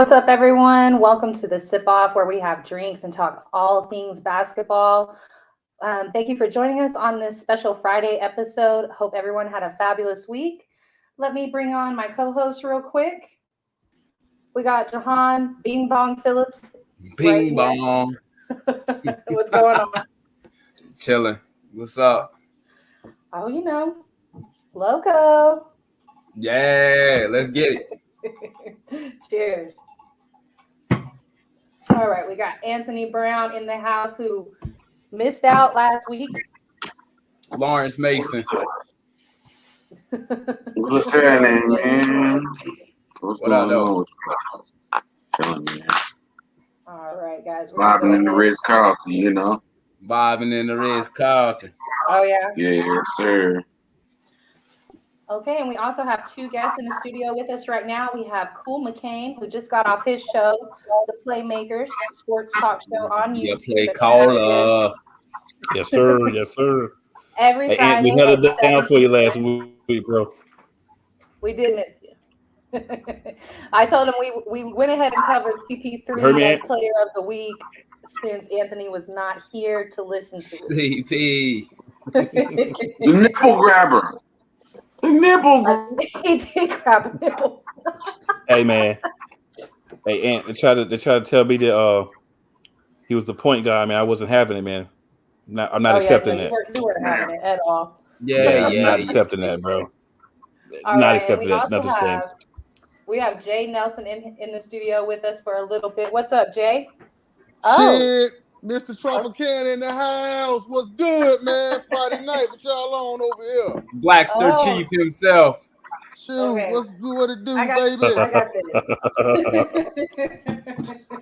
What's up, everyone? Welcome to the Sip Off, where we have drinks and talk all things basketball. Thank you for joining us on this special Friday episode. Hope everyone had a fabulous week. Let me bring on my co-host real quick. We got Jahan Bing Bong Phillips. Bing Bong. What's going on? Chilling. What's up? Oh, Loco. Yeah, let's get it. Cheers. All right, we got Anthony Brown in the house who missed out last week. Lawrence Mason. What's happening, man? What's What up, going though? on? Chilling, man. All right, guys. Vibing in the Ritz Carlton, you know? Vibing in the Ritz Carlton. Oh, yeah? Yeah, sir. Okay, and we also have two guests in the studio with us right now. We have Cool McCain, who just got off his show, The Playmakers Sports Talk Show on YouTube. Play caller. Yes, sir. Yes, sir. Every Friday. We held it down for you last week, bro. We did miss you. I told him we went ahead and covered CP3 as Player of the Week since Anthony was not here to listen to it. CP. The nipple grabber. The nipple. He did grab a nipple. Hey, man. Hey, Ant, they try to tell me that he was the point guy. Man, I wasn't having it, man. I'm not accepting that. You weren't having it at all. I'm not accepting that, bro. Not accepting that. We have Jay Nelson in the studio with us for a little bit. What's up, Jay? Shit, Mr. Tropicana in the house. What's good, man? Friday night, what y'all on over here? Blackster Chief himself. Shoot, okay. What it do, baby? I got this.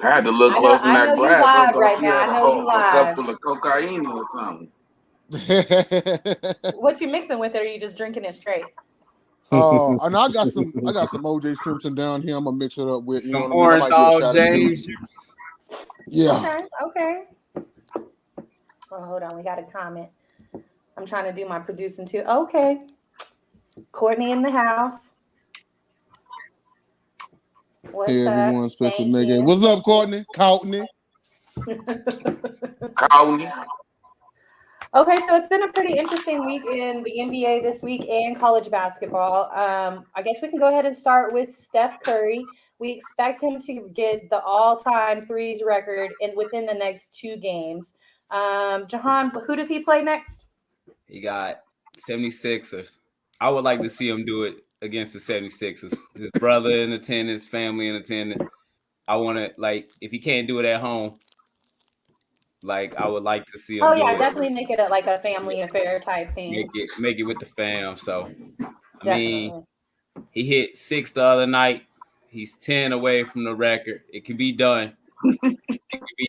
I had to look close in that glass. I thought right you had a cup full of cocaine or something. What you mixing with it, or are you just drinking it straight? And I got some OJ Simpson down here. I'm gonna mix it up with some Orenthal James. Yeah. Okay. Oh, hold on. We got a comment. I'm trying to do my producing too. Okay. Courtney in the house. What's hey, everyone, special nigga. What's up, Courtney? Courtney. Okay, so it's been a pretty interesting week in the NBA this week and college basketball. I guess we can go ahead and start with Steph Curry. We expect him to get the all-time threes record within the next 2 games. Jahan, who does he play next? He got 76ers. I would like to see him do it against the 76ers. His brother in attendance, family in attendance. I want to, if he can't do it at home, I would like to see him. Oh yeah, definitely make it a family affair type thing. Make it with the fam. So, I mean, he hit 6 the other night. He's 10 away from the record. It can be done. It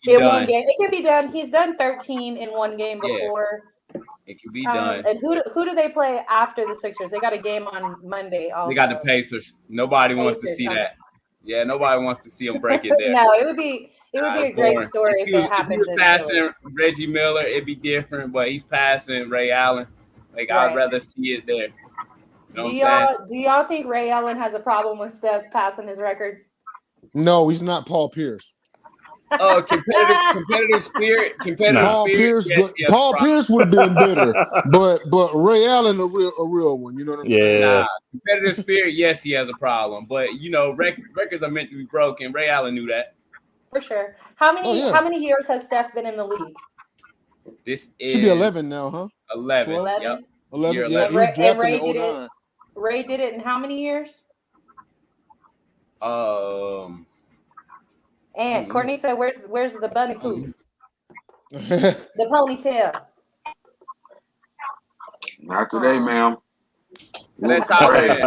can be done. He's done 13 in one game before. Yeah, it can be done. And who do they play after the Sixers? They got a game on Monday. Also. They got the Pacers. Nobody wants to see that. Yeah, nobody wants to see him break it there. No, it would be a great story if it happens. If he was passing Reggie Miller, it'd be different. But he's passing Ray Allen. Right. I'd rather see it there. You know do y'all think Ray Allen has a problem with Steph passing his record? No, he's not Paul Pierce. Competitive spirit. Paul Pierce would have been better, but Ray Allen a real one. You know what I'm saying? Competitive spirit. Yes, he has a problem, but records are meant to be broken. Ray Allen knew that for sure. How many years has Steph been in the league? This is should be 11 now, huh? 11. 11. Yep. 11. Yeah, he was drafted in 09. Ray did it in how many years? And Courtney said, "Where's the bunny poop? The ponytail." Not today, ma'am. Let's holler in.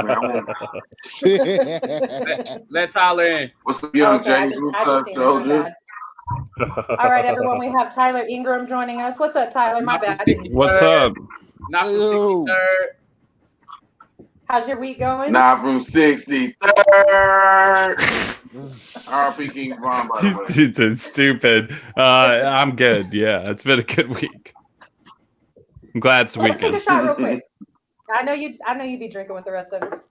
Let's holler in. What's up, young James? What's up, soldier? All right, everyone. We have Tyler Ingram joining us. What's up, Tyler? My bad. What's up? Not from 63rd. How's your week going? Not from 63rd. RP King Von, by the way. These are stupid. I'm good. Yeah, it's been a good week. I'm glad it's a weekend. Let's take a shot real quick. I know you'd be drinking with the rest of us.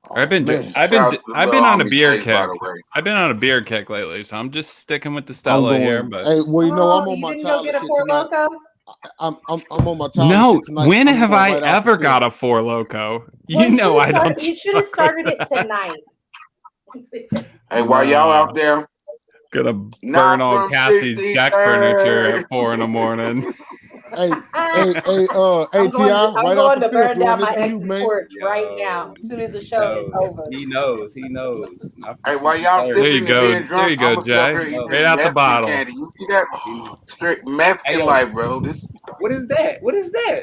Oh, I've been man. Shout out to the on little a homie beer Jake, by kick. the way. I've been on a beer kick lately, so I'm just sticking with the I'm Stella here. going. But Hey, well, you know, I'm Oh, on you my didn't go Tyler get a shit Four tonight. Loko? I'm on my Tyler no, shit tonight. when I'm have going I right off the ever fifth. got a Four Loco? You Well, know I don't. You should have started it tonight. Hey, while y'all out there, Gonna not burn all from Cassie's deck furniture 63rd. at 4 a.m. Hey, I'm Ti, going, right off going the to burn fifth. down Run this my for you, ex's man. porch right now, as soon as the show is over. He knows. He knows. Not from Hey, while y'all 63rd. There you sipping and go. being There drunk, you go, I'm gonna sit up Jay. here and eat No. this Right out the Mexican bottle. candy. You see that? Straight Mexican Hey, yo. life, bro. This What is that? What is that?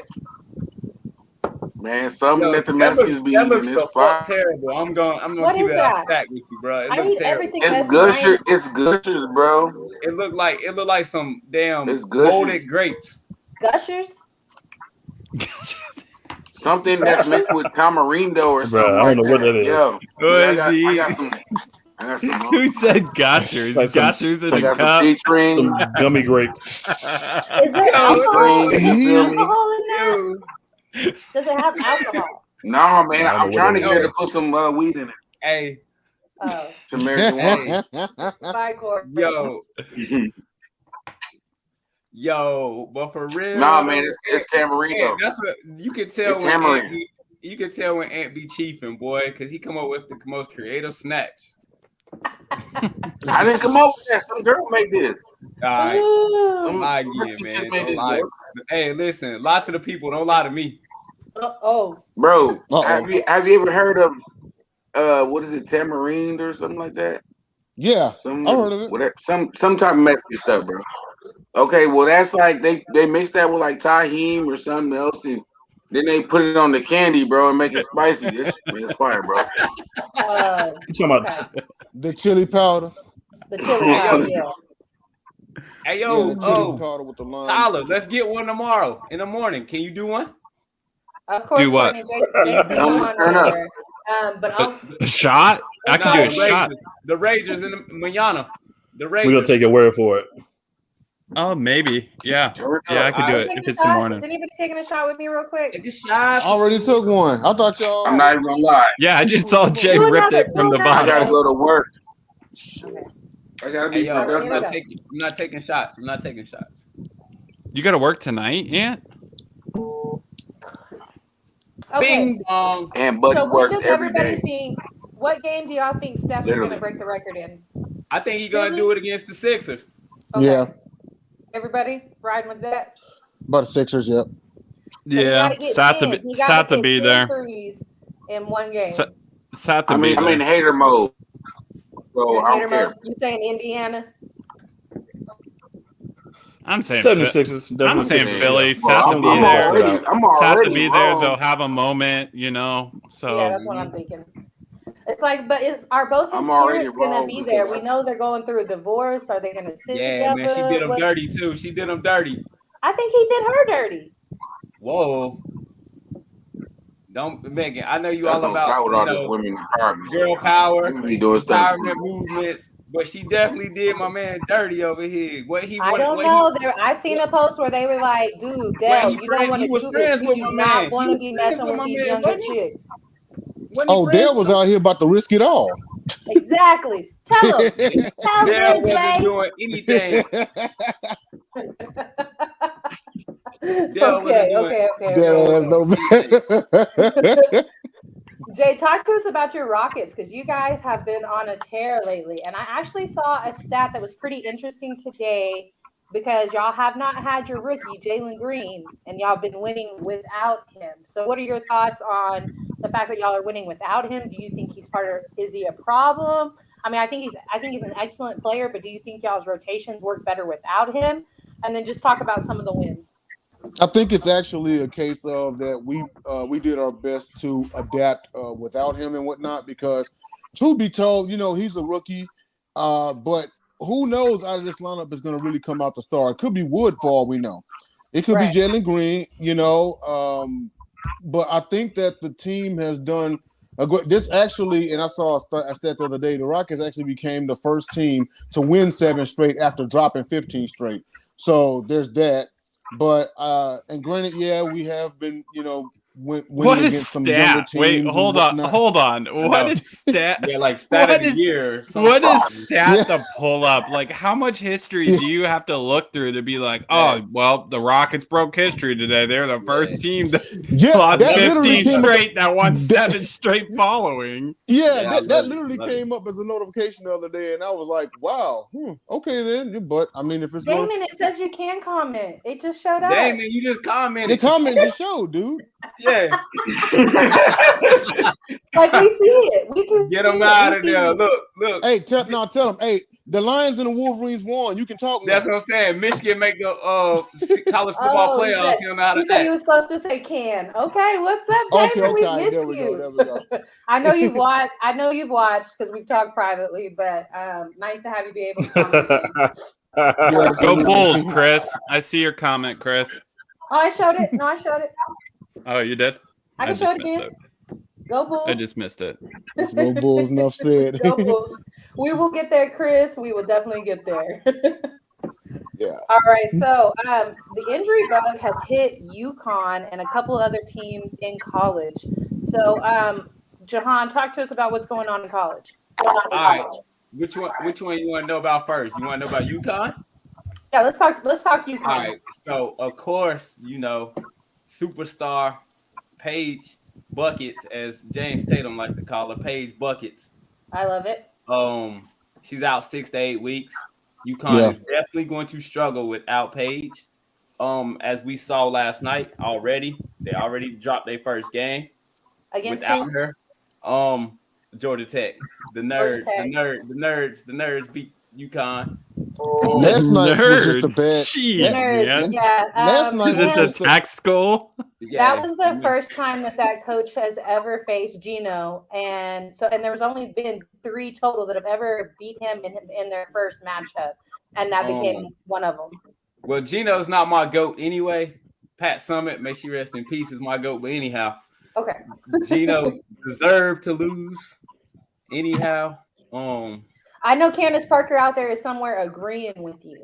man, something Yo, that the Mexicans be that eating looks is the fire. fuck terrible. I'm gonna What keep is it out that? stack with you, bro. It I look eat terrible. everything It's that's mine. Gusher. It's Gushers, bro. It look like some damn It's Gushers. molded grapes. Gushers? Something that's mixed with tamarindo or something Bruh, I like don't know what that. that is. Yo, What I is got he? some. I got some. Who said Goshers? Like some- Goshers in I a got some cup. featuring. Some gummy grapes. Is there Yo, alcohol? Is there you feel me? alcohol in that? Yo, Does it have alcohol? No, man, I don't know I'm what trying to that get her is. to put some weed in it. hey, Oh, It's American wine. bye, Corey. yo, but for real, Nah, man, though, it's tamarindo. man, you can tell It's when tamarind. you can tell when Ant be chiefing, boy, because he come up with the most creative snacks. I didn't come up with that. Some girl made this. All right, Ooh. Some lie Mexican again, chick man. made Don't this, lie. bro. Hey, listen, lie to the people. Don't lie to me. Oh, Bro, Uh-oh. have you ever heard of what is it, tamarind or something like that? Yeah, Some I heard of it. whatever, some type of Mexican stuff, bro. Okay, well that's like they mix that with like tahini or something else, and then they put it on the candy, bro, and make it spicy. It's fire, bro. You talking about okay. The chili powder. The chili powder, yeah. Hey, Yeah, yo, the chili powder with the lime. Tyler, let's get one tomorrow in the morning. Can you do one? Of course, Do what? Courtney, Jason's Come on turn over up. there. But I'll, A shot? I Let's can try do a it. shot. The Ragers in the manana. The Ragers. we're gonna take your word for it. Oh, maybe. Yeah. Turn Yeah, I up. could do Are we it taking if a it's the shot? morning. Is anybody taking a shot with me real quick? Take a shot. I already took one. I thought y'all. I'm not even gonna lie. Yeah, I just saw Jay Do ripped another, it from do the I gotta bottle. go to work. Okay. I gotta Hey, be yo, I'm Here we not, productive. go. I'm not taking shots. I'm not taking shots. You got to work tonight, Ant? Okay. Bing bong. And Buddy So when works does every everybody day. think? What game do y'all think Steph is Literally. going to break the record in? I think he's gonna do it against the Sixers. Okay. Yeah, Everybody riding with that? about the Sixers. Yep. So he Yeah. gotta get Sad 10. to He be, gotta sad to get be 10 there. threes in one game. Sad to I be mean, I'm in there. hater mode, so You're in I hater don't care. mode? You saying Indiana? I'm saying 76ers. I'm definitely saying 76ers. Philly. Well, Sad to I'm be there. already Sad to be there. wrong. They'll have a moment, you know. So Yeah, that's what I'm thinking. It's like, but are both his I'm already parents gonna wrong be because there? We know they're going through a divorce. Are they gonna sit Yeah, together? man, she did him What's- dirty too. She did him dirty. I think he did her dirty. Whoa. Don't, Megan. I know you Y'all all don't about start with all this you know, women empowerment. girl power, You be doing stuff. empowerment movement, but she definitely did my man dirty over here. What he I wanted, don't know. I seen a post where they were like, "Dude, Dell, you don't want to do this. You do not want to be messing with these younger chicks." Oh, Dale was out here about to risk it all. Exactly. Tell him. Tell Dale him, wasn't Jay. doing anything. Dale wasn't Okay, doing okay. Dale has no. Jay, talk to us about your Rockets because you guys have been on a tear lately. And I actually saw a stat that was pretty interesting today because y'all have not had your rookie, Jalen Green, and y'all been winning without him. So what are your thoughts on the fact that y'all are winning without him? Do you think he's is he a problem? I mean, I think he's an excellent player, but do you think y'all's rotations work better without him? And then just talk about some of the wins. I think it's actually a case of that we did our best to adapt without him and whatnot because, truth be told, he's a rookie, but who knows out of this lineup is going to really come out the star. It could be Wood for all we know. It could Right. be Jalen Green, but I think that the team has done this actually, and I said the other day, the Rockets actually became the first team to win 7 straight after dropping 15 straight. So there's that. But and granted, yeah, we have been, winning What is against some younger stat? teams. Wait, and hold on, whatnot. hold on. What know. is stat? Yeah, like stat What of the is- year. What is stat Yeah. to pull up? Like, how much history Yeah. do you have to look through to be like, oh, well, the Rockets broke history today. They're the first team that Yeah, lost that literally 15 came up. straight that won 7 straight following. Yeah, Yeah, I that love it. literally Love it. came up as a notification the other day, and I was like, "Wow, okay then." But I mean, if it's worth Damon, it says you can comment. It just showed up. Damon, you just the commented. comment just showed, dude. Yeah, Like we see it. We can get see them it. out We of see there. it. Look. Hey, tell them. Hey, the Lions and the Wolverines won. You can talk now. That's what I'm saying. Michigan make the college football Oh, he playoffs. said, You don't know how to he said he act. was supposed to say can. Okay, what's up, Damon? We missed There we you. go. There we go. I know you've watched. I know you've watched because we've talked privately. But nice to have you be able to comment. Again. Yeah, Go absolutely. Bulls, Chris. I see your comment, Chris. Oh, I showed it. No, I showed it. Oh, you did? I can show just it missed again. Go Bulls. I just missed it. Go Bulls. Enough said. Go Bulls. We will get there, Chris. We will definitely get there. Yeah. All right. So the injury bug has hit UConn and a couple other teams in college. So Jahan, talk to us about what's going on in college. All right. Which one you want to know about first? You want to know about UConn? Yeah, let's talk UConn. All right. So of course, superstar Paige Buckets, as James Tatum likes to call her, Paige Buckets. I love it. She's out 6 to 8 weeks. UConn is definitely going to struggle without Paige. As we saw last night already, they already dropped their first game Against without who? her. Georgia Tech. The nerds beat UConn. Last night was just a bad. Jeez, Nerds, man. yeah. Last night Is it was the tax school? That was the first time that coach has ever faced Gino, and there was only been 3 total that have ever beat him in their first matchup, and that became one of them. Well, Gino's not my GOAT anyway. Pat Summitt, may she rest in peace, is my GOAT. But anyhow, okay. Gino deserved to lose. Anyhow, I know Candace Parker out there is somewhere agreeing with you.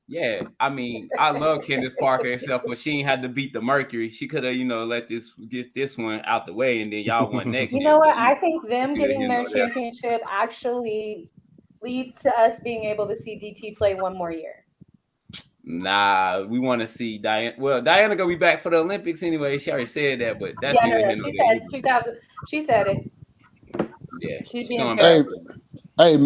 yeah, I mean, I love Candace Parker except for she ain't had to beat the Mercury. She could have, let get this one out the way, and then y'all won next. You know what? I think them getting their championship actually leads to us being able to see DT play one more year. Nah, we want to see Diana. Well, Diana gonna be back for the Olympics anyway. She already said that, but that's She said 2000. She said it. Yeah, she's being Hey,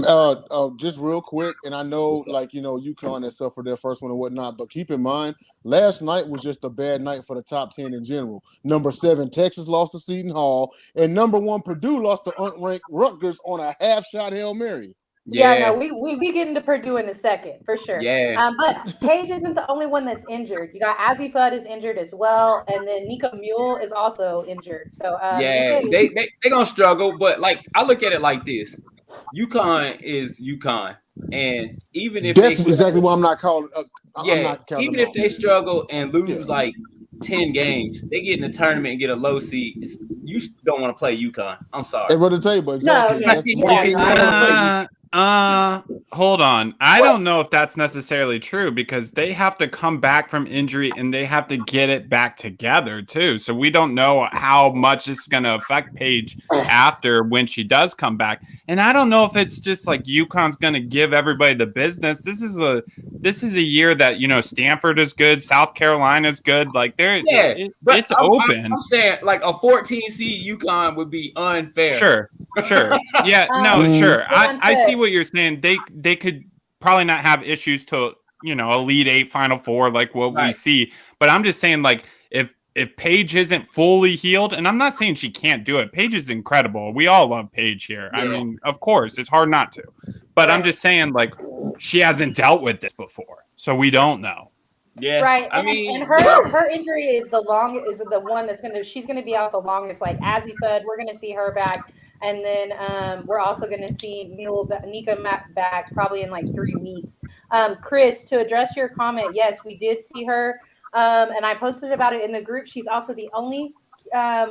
just real quick, and I know, UConn has suffered their first one and whatnot, but keep in mind, last night was just a bad night for the top 10 in general. Number 7, Texas lost to Seton Hall, and number 1, Purdue lost to unranked Rutgers on a half-shot Hail Mary. Yeah, no, we get into Purdue in a second for sure. Yeah. But Paige isn't the only one that's injured. You got Azzi Fudd is injured as well, and then Nico Mule is also injured. So they gonna struggle, but I look at it like this: UConn is UConn, and even if that's exactly why I'm not calling. I'm not counting even if they struggle and lose 10 games, they get in the tournament and get a low seed. You don't want to play UConn. I'm sorry. They run the table. Exactly. Hold on. I don't know if that's necessarily true because they have to come back from injury and they have to get it back together too. So we don't know how much it's going to affect Paige after when she does come back. And I don't know if it's just like UConn's going to give everybody the business. This is a year that, Stanford is good. South Carolina is good. It's open. I'm saying a 14 seed UConn would be unfair. Sure. Yeah, no, sure. I see what you're saying. They could probably not have issues to, Elite 8, Final 4, like what we see. But I'm just saying, if Paige isn't fully healed, and I'm not saying she can't do it. Paige is incredible. We all love Paige here. Yeah. I mean, of course, it's hard not to. But I'm just saying, she hasn't dealt with this before, so we don't know. Yeah, right. And her injury is the one she's gonna be out the longest. Like Azzi Fudd, we're gonna see her back. And then we're also going to see Nika back probably in 3 weeks. Chris, to address your comment, yes, we did see her. And I posted about it in the group. She's also the only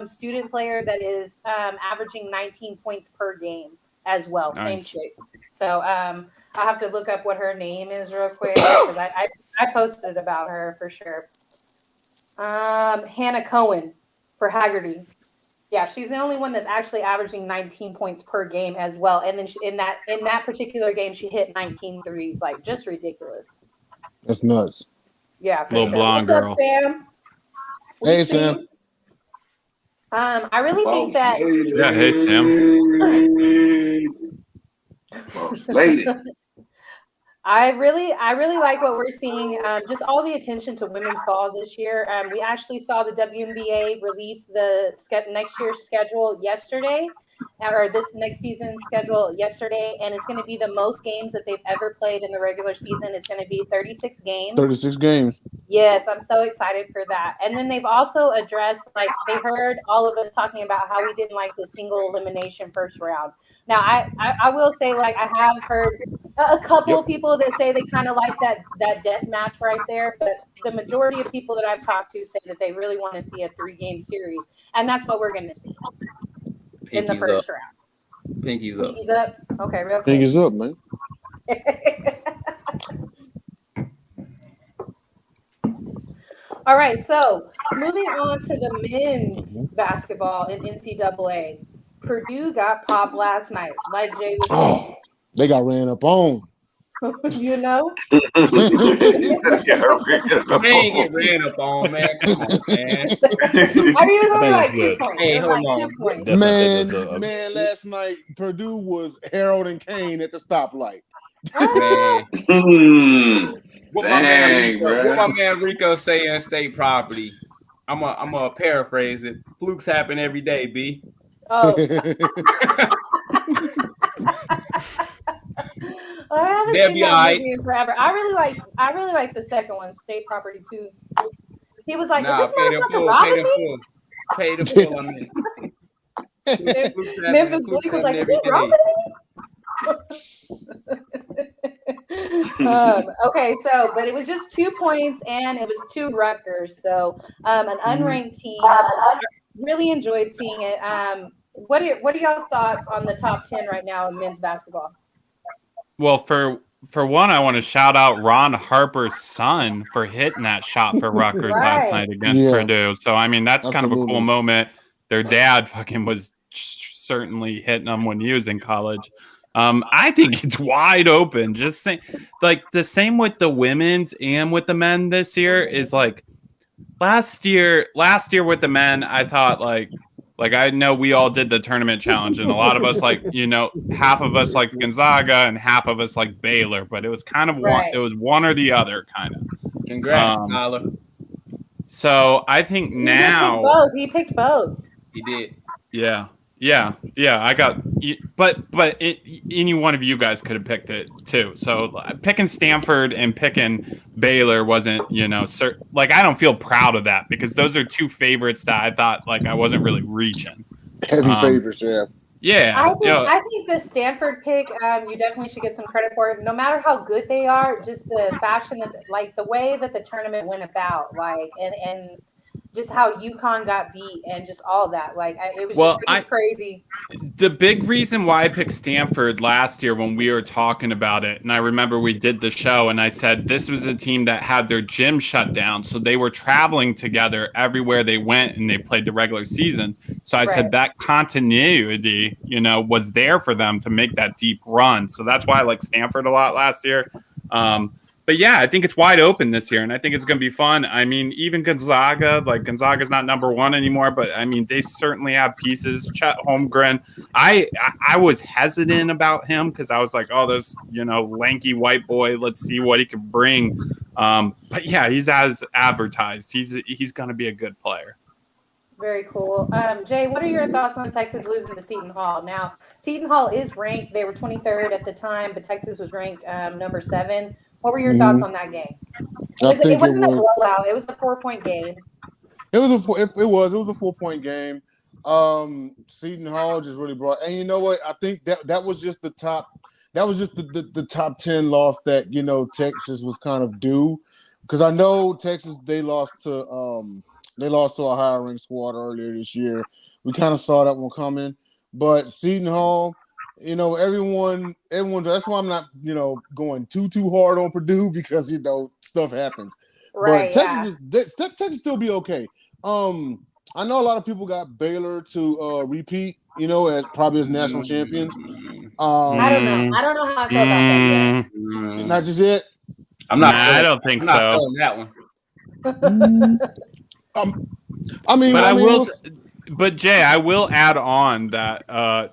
student player that is averaging 19 points per game as well. Nice. Same chick. So I'll have to look up what her name is real quick because I posted about her for sure. Hannah Cohen. for Haggerty. Yeah, she's the only one that's actually averaging 19 points per game as well. And then in that particular game, she hit 19 threes, like just ridiculous. That's nuts. Yeah, for Little sure. blonde What's girl. up, Sam? Hey, Sam. I really think that. Yeah, hey, Sam. Boss lady. I really like what we're seeing. Just all the attention to women's ball this year. We actually saw the WNBA release the next year's schedule yesterday, or this next season's schedule yesterday, and it's going to be the most games that they've ever played in the regular season. It's going to be 36 games. 36 games. Yes, I'm so excited for that. And then they've also addressed, like, they heard all of us talking about how we didn't like the single elimination first round. Now, I will say, like, I have heard a couple of people that say they kind of like that death match right there, but the majority of people that I've talked to say that they really want to see a 3-game series, and that's what we're going to see in the Pinkies first up. round. Pinkies up. Pinkies up. Okay, real quick. Thing is up, man. All right, so moving on to the men's basketball in NCAA. Purdue got popped last night, like Jay was Oh, they got ran up on. saying. You know? He said, "Yeah, They ain't get ran up on, man. Come on, man. I mean, it was only I like think 2 it's points. Hey, It was hold like on. 2 points. That's Man, a- man, last night Purdue was Harold and Kane at the stoplight. Man. What my Dang, what bro. my man Rico say in State Property? I'm a paraphrase it. Flukes happen every day, B. Oh, I haven't They'll seen be that alright. movie in forever. I really like the second one, State Property 2. He was like, Nah, "Is pay this them motherfucker full, pay robbing them me?" full. Pay them full, I mean. Flukes happen- Memphis flukes Bleak was happen like, "Is every he day. robbing me?" Okay, so but it was just 2 points and it was 2 Rutgers. So an unranked team. Really enjoyed seeing it. What are y'all's thoughts on the top 10 right now in men's basketball? Well, for one, I want to shout out Ron Harper's son for hitting that shot for Rutgers last Right. night against Yeah. Purdue. So, I mean, that's kind of a Absolutely. cool moment. Their dad fucking was certainly hitting them when he was in college. I think it's wide open. Just saying, like the same with the women's and with the men this year is like last year with the men, I thought like I know we all did the tournament challenge and a lot of us like, you know, half of us like Gonzaga and half of us like Baylor, but it was kind of Right. it was one or the other kind of. Congrats, Tyler. So I think now He picked both. He did. yeah. I got, but any one of you guys could have picked it too. So picking Stanford and picking Baylor wasn't, you know, like I don't feel proud of that because those are 2 favorites that I thought like I wasn't really reaching. Heavy favorites, yeah. Yeah, I think the Stanford pick, you definitely should get some credit for it. No matter how good they are, just the fashion that, like the way that the tournament went about, like and just how UConn got beat and just all that. Like it was crazy. The big reason why I picked Stanford last year when we were talking about it, and I remember we did the show and I said this was a team that had their gym shut down. So they were traveling together everywhere they went and they played the regular season. So I said that continuity, you know, was there for them to make that deep run. So that's why I like Stanford a lot last year. But yeah, I think it's wide open this year, and I think it's going to be fun. I mean, even Gonzaga's not number 1 anymore, but I mean, they certainly have pieces. Chet Holmgren, I was hesitant about him because I was like, oh, this, you know, lanky white boy. Let's see what he can bring. But yeah, he's as advertised. He's going to be a good player. Very cool. Jay, what are your thoughts on Texas losing to Seton Hall? Now, Seton Hall is ranked. They were 23rd at the time, but Texas was ranked number 7. What were your thoughts on that game? It wasn't a blowout. It was a 4-point game. It was a 4-point game. Seton Hall just really brought, and you know what? I think that was just the top. That was just the top 10 loss that, you know, Texas was kind of due, because I know Texas they lost to a higher ranked squad earlier this year. We kind of saw that one coming, but Seton Hall. You know, everyone. That's why I'm not, you know, going too hard on Purdue because, you know, stuff happens. Right. But Texas still be okay. I know a lot of people got Baylor to repeat, you know, as probably as national champions. I don't know. I don't know how I feel about that yet. Not just yet. I'm not. I don't think I'm not so. feeling that one. But Jay, I will add on that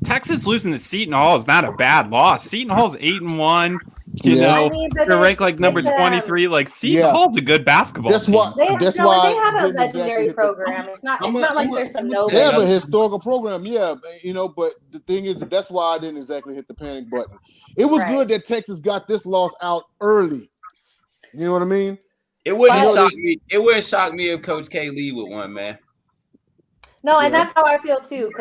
Texas losing to Seton Hall is not a bad loss. Seton Hall's 8-1. You know, I mean, but they're ranked like it's, number 23. Like Seton Hall's a good basketball. That's team. why. They That's have why a didn't legendary exactly program. It's not like there's some no. They have a historical program, yeah, you know. But the thing is, that's why I didn't exactly hit the panic button. It was good that Texas got this loss out early. You know what I mean? It wouldn't shock me. It wouldn't shock me if Coach K lead with one, man. No, and that's how I feel too.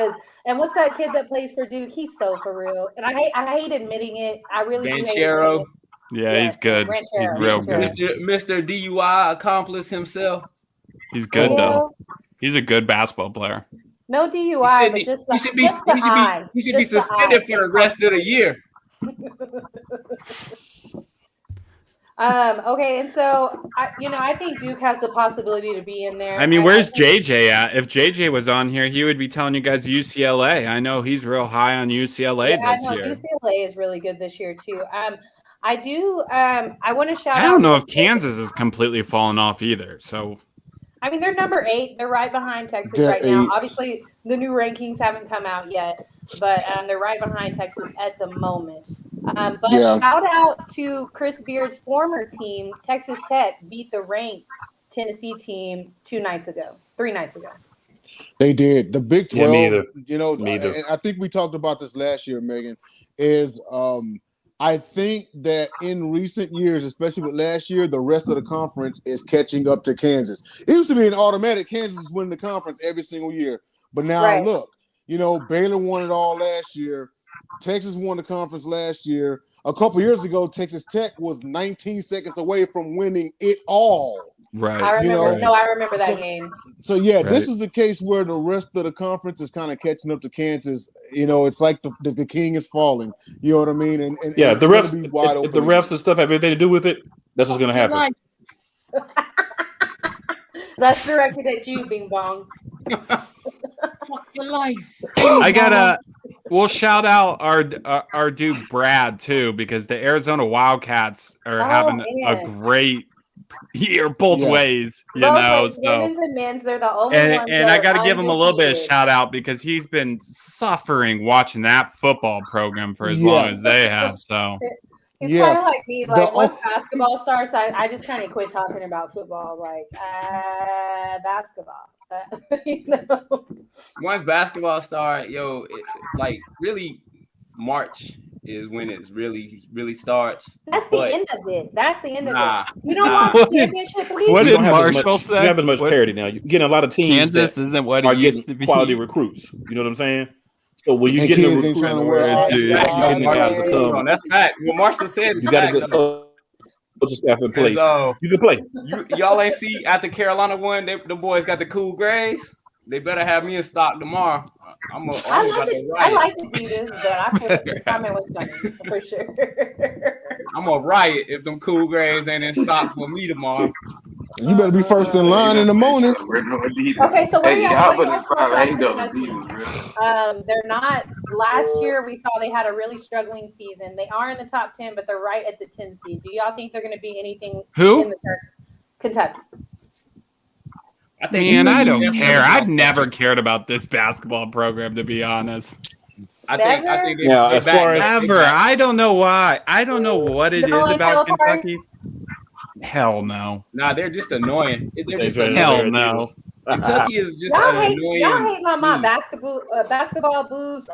And what's that kid that plays for Duke? He's so for real, and I hate admitting it. I really do hate admitting it. Yeah, he's good. Ranchero, He's real good. Mr. DUI accomplice himself. He's good though. He's a good basketball player. No DUI, but just he should be suspended for the rest of the year. Okay, and so I think Duke has the possibility to be in there. I mean, where's JJ at? If JJ was on here, he would be telling you guys UCLA. I know he's real high on UCLA this year. UCLA is really good this year too. I want to shout out. I don't know if Kansas is completely fallen off either. So, I mean, they're number 8. They're right behind Texas right now. Obviously, the new rankings haven't come out yet, but they're right behind Texas at the moment. But shout out to Chris Beard's former team, Texas Tech, beat the ranked Tennessee team 3 nights ago. They did. The Big 12, me either. And I think we talked about this last year, Megan, is I think that in recent years, especially with last year, the rest of the conference is catching up to Kansas. It used to be an automatic Kansas winning the conference every single year. But now look, Baylor won it all last year. Texas won the conference last year. A couple years ago, Texas Tech was 19 seconds away from winning it all. Right. I remember that game. So, this is a case where the rest of the conference is kind of catching up to Kansas. It's like the king is falling. You know what I mean? And the refs, if the refs and stuff have anything to do with it, that's what's going to happen. That's directed at you, Bing Bong. Fuck your life. We'll shout out our dude Brad too, because the Arizona Wildcats are having a great year both ways. Women's and men's, they're the only ones. And I got to give him a little bit of shout out because he's been suffering watching that football program for as long as they have. So it's kind of like me. Like once basketball starts, I just kind of quit talking about football. Like basketball. Once basketball starts, really March is when it really starts. That's the end of it. You don't want championship week. What did Marshall say? You have as much parity now. You're getting a lot of teams. Kansas isn't what it used to be. Quality recruits. You know what I'm saying? So when you get the recruits, that's fact. What Marshall said is you got to get coaching staff in place. You can play. Y'all ain't see at the Carolina one. The boys got the cool grays. They better have me in stock tomorrow. I like to do this, but I feel the comment was funny for sure. I'm gonna riot if them cool grays ain't in stock for me tomorrow. You better be first in line in the morning. Okay, so they're not. Last year we saw they had a really struggling season. They are in the top 10, but they're right at the 10 seed. Do y'all think they're going to be anything in the tournament? Kentucky. I don't care. I've never cared about this basketball program, to be honest. I think ever. I don't know why. I don't know what it is about Kentucky. Hell no. Nah, they're just annoying. Hell no. Kentucky is just annoying. Y'all hate my basketball booze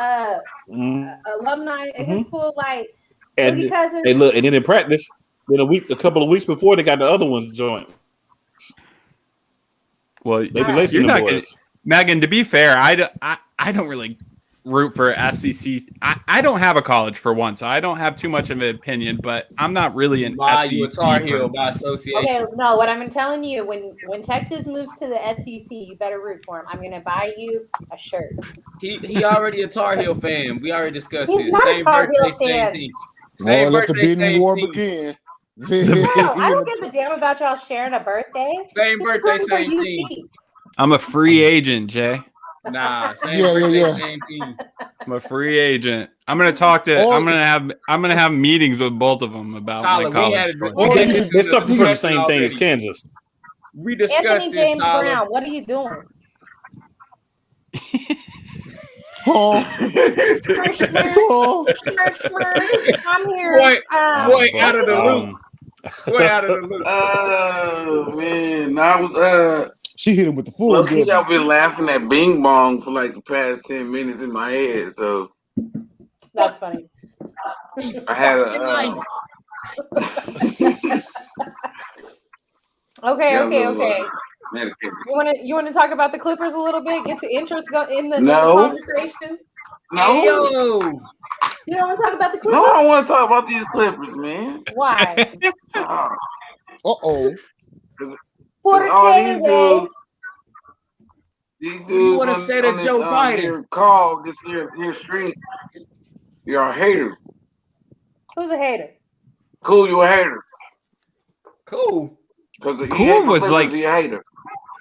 alumni at his school, like and cousins. They look, and then in practice, a couple of weeks before, they got the other ones joined. Well, you're not gonna, Megan. To be fair, I don't really root for SEC. I don't have a college for one, so I don't have too much of an opinion. But I'm not really an SEC. You a Tar Heel by association. Okay, no. What I'm telling you, when Texas moves to the SEC, you better root for him. I'm gonna buy you a shirt. He already a Tar Heel fan. We already discussed He's this. Not same a Tar birthday, Heel same fan. team. Well, let the bidding war begin. I don't give a damn about y'all sharing a birthday. Same birthday, same team. I'm a free agent, Jay. Nah, same Yeah, birthday, yeah. same team. I'm a free agent. I'm gonna talk to. Or- I'm gonna have meetings with both of them about Tyler, my we had college a- choice. we Or- had this in They're the suffering from the discussion same thing as already. Kansas. We discussed Anthony this, James Tyler. Brown, what are you doing? Huh? Huh? I'm here. Boy, boy, out of the loop. Um, Boy, out of the loop. Oh man, I was She hit him with the full low key. good. I've been laughing at Bing Bong for like the past 10 minutes in my head. So That's funny. I had Okay. medication. You want to talk about the Clippers a little bit? Get your interest in the No. conversation. No, Hey, yo. You don't want to talk about the Clippers? no, I want to talk about these Clippers, man. Why? Oh, Uh-oh. Porter all K. these dudes You wanna say to on this, Joe Biden? Here call this here stream. You're a hater. Who's a hater? Cool, you a hater. Cool. Because Cool was like- he a hater.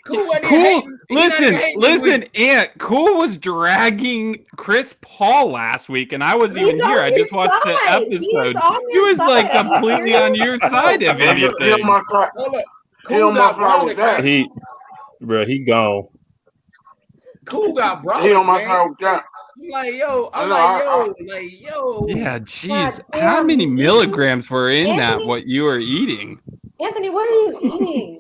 Cool. What Cool. Listen. Ant. Cool was dragging Chris Paul last week, and I wasn't even He's here. on I your just watched the side. episode. on He your was like side. completely on your side, if He on anything. my side. Hold up. He on my side with that. he gone. Cool got brought. He on my man. side with that. I'm like, yo. I'm I like, yo. Yeah, jeez. God damn, How many you- milligrams were in that? Anthony? What you were eating? Anthony, what are you eating?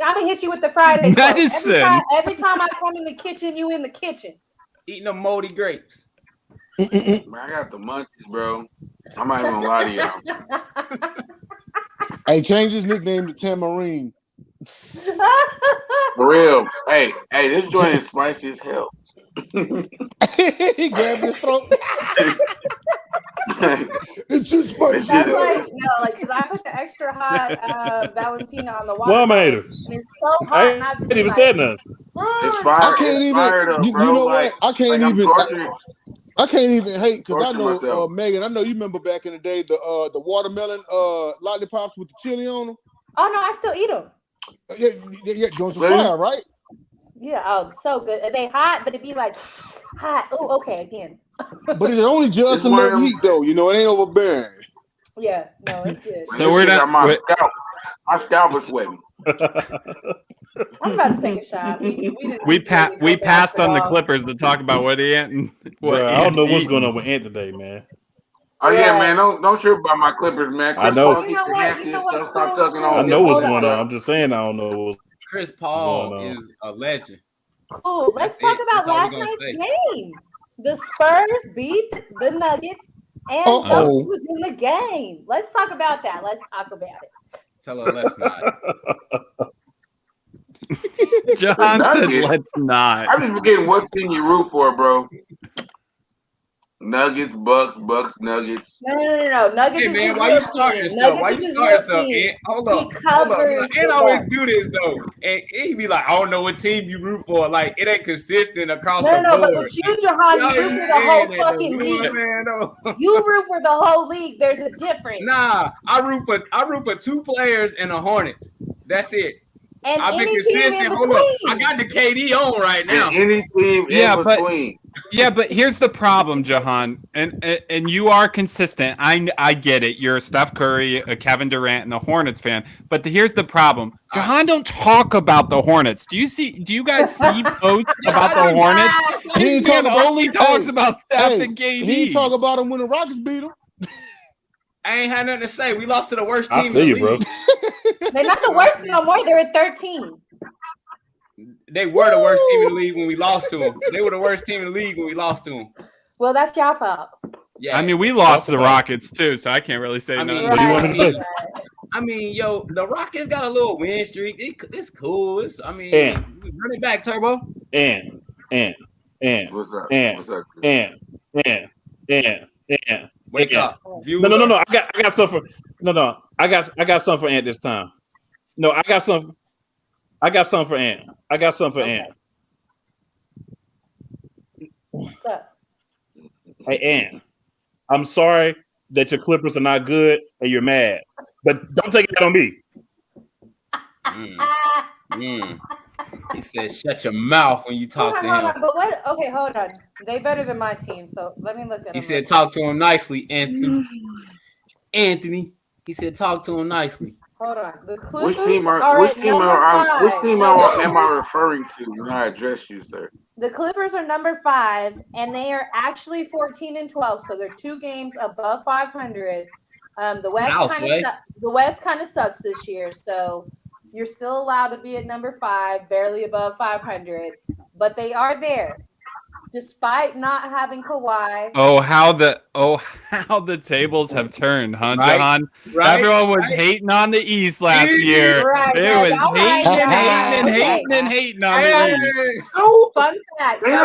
I'm gonna hit you with the Friday. Medicine. Every time I come in the kitchen, you in the kitchen. Eating them moldy grapes. Man, I got the munchies, bro. I'm not even gonna lie to y'all. Hey, change his nickname to Tamarine. For real. Hey, this joint is spicy as hell. He grabbed his throat. It's just spicy. That's like, because I put the extra hot Valentina on the water. Well, I'm a hater. And it's so hot. I and I ain't just even like, said nothing. It's "Mm." fire. I can't it's even. fire though, You bro. know like, what? I can't I'm even. torturing. I can't even hate because I Torture know myself. Megan. I know you remember back in the day the watermelon lollipops with the chili on them. Oh no, I still eat them. Yeah, Jones is Really? fire, right? Yeah, oh, so good. They hot, but it'd be like hot. Oh, okay, again. But it's only just It's one of enough them- heat though. You know, it ain't overbearing. Yeah, no, it's good. So This we're shit not- got my we're- scalp. My scalp is sweating. I'm about to take a shot. didn't We really go we back passed at on the all. Clippers to talk about what Ant and what Bro, I don't know Ant's what's eating. going on with Ant today, man. Oh yeah, Yeah. man. Don't trip about my Clippers, man. I Chris know. Paul You keeps know the what? nasty You know and what? stuff. Stop Cool, tucking cool. on. I know what's Hold going on. on. I'm just saying I don't know. Chris Paul going on? is a legend. Cool. Let's That's talk it. about That's all we last gonna night's say. game. The Spurs beat the Nuggets, and Uh-oh. Jokic was in the game. Let's talk about that. Let's talk about it. Tell her let's not. John said, Nuggets. "Let's not." I be forgetting what team you root for, bro. Nuggets, Bucks, Nuggets. No. Nuggets Hey is man, his why real you starting team. stuff? Why you Nuggets is his starting real stuff? team. And, hold He up. covers And the always Bucks. do this though. And he be like, I don't know what team you root for. Like it ain't consistent across No, the but board. with you, Jahan, Y'all you root ain't for the whole saying that, fucking though. You know league. what I'm saying, though? You root for the whole league. There's a difference. Nah, I root for two players and the Hornets. That's it. And I've been any team consistent. in Hold up. I between. got the KD on right now. And any team Yeah, in but- between. Yeah, but here's the problem, Jahan, and you are consistent. I get it. You're a Steph Curry, a Kevin Durant, and a Hornets fan. But here's the problem, Jahan. Don't talk about the Hornets. Do you guys see posts about the Hornets? He ain't This man talking about- only talks Hey, about Steph Hey, and KD. he ain't talk about him when the Rockets beat him. I ain't had nothing to say. We lost to the worst I team feel in you, the bro. league. They're not the worst no more. They're at 13. They were the worst team in the league when we lost to them. They were the worst team in the league when we lost to them. Well, that's your fault. Yeah. I mean, we lost to the about it. Rockets too, so I can't really say I mean, nothing. What do you want me to say? I mean, yo, the Rockets got a little win streak. It's cool. Run it back, Turbo. And What's up? And- What's up? Wake Yeah. up. View No. up. I got something. No. I got something for Ant this time. No, I got something. I got something for Ant. I got something for Okay. Ant. What's up? Hey, Ant. I'm sorry that your Clippers are not good and you're mad, but don't take it out on me. Mm, mm. He said, "Shut your mouth when you talk to him." But what? Okay, hold on. They better than my team, so let me look at them. He said, "Talk to him nicely, Anthony." Anthony. He said, "Talk to him nicely." Hold on. The Clippers Which team am I referring to when I address you, sir? The Clippers are number 5, and they are actually 14-12, so they're 2 games above 500. The West kind of sucks this year, so you're still allowed to be at number 5, barely above 500, but they are there. Despite not having Kawhi. How the tables have turned, huh, Right, John? right, Everyone was hating on the East last year. Right, It was hating on the East. So Fun fact. ain't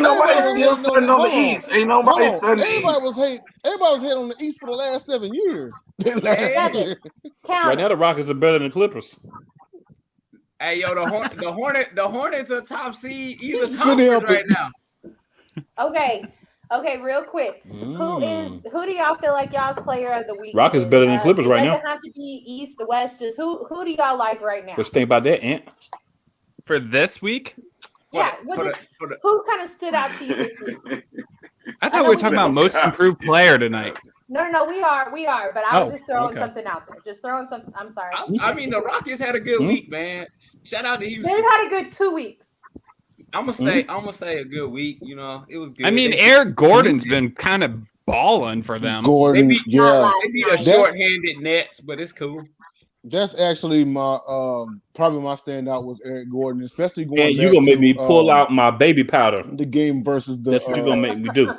nobody still sitting on the East. Ain't nobody sitting. Everybody was hating on the East for the last 7 years. Year. Right now, the Rockets are better than the Clippers. Hey, yo, the Hornets are top seed. He's a couldn't help top right it. now. Okay, real quick. Who do y'all feel like y'all's player of the week? Rockets better than Clippers right now. It doesn't have to be East, West. Just who do y'all like right now? Let's think about that, Ant. For this week? Yeah, who kind of stood out to you this week? I thought we were talking about most improved player tonight. No, we are. But I was just throwing something out there. Just throwing something. I'm sorry. I mean, the Rockets had a good week, man. Shout out to Houston. They've had a good 2 weeks. I'm gonna say a good week. You know, it was good. I mean, Eric Gordon's been kind of balling for them. Gordon, they beat a short-handed Nets, but it's cool. That's actually my probably my standout was Eric Gordon, especially going. And you gonna make me pull out my baby powder. The game versus the. That's what you're gonna make me do.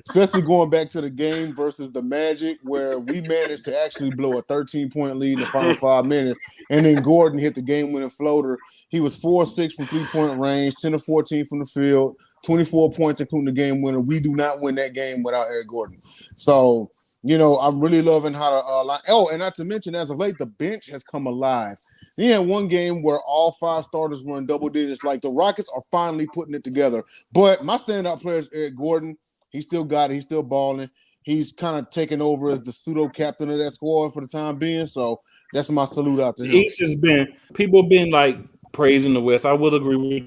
Especially going back to the game versus the Magic, where we managed to actually blow a 13-point lead in the final 5 minutes, and then Gordon hit the game-winning floater. He was 4-6 from 3-point range, 10-14 from the field, 24 points including the game winner. We do not win that game without Eric Gordon. So. You know, I'm really loving how to and not to mention, as of late, the bench has come alive. He had one game where all 5 starters were in double digits. Like, the Rockets are finally putting it together. But my standout player is Eric Gordon. He still got it. He's still balling. He's kind of taking over as the pseudo-captain of that squad for the time being. So that's my salute out to him. East has been – people have been, like, praising the West. I will agree with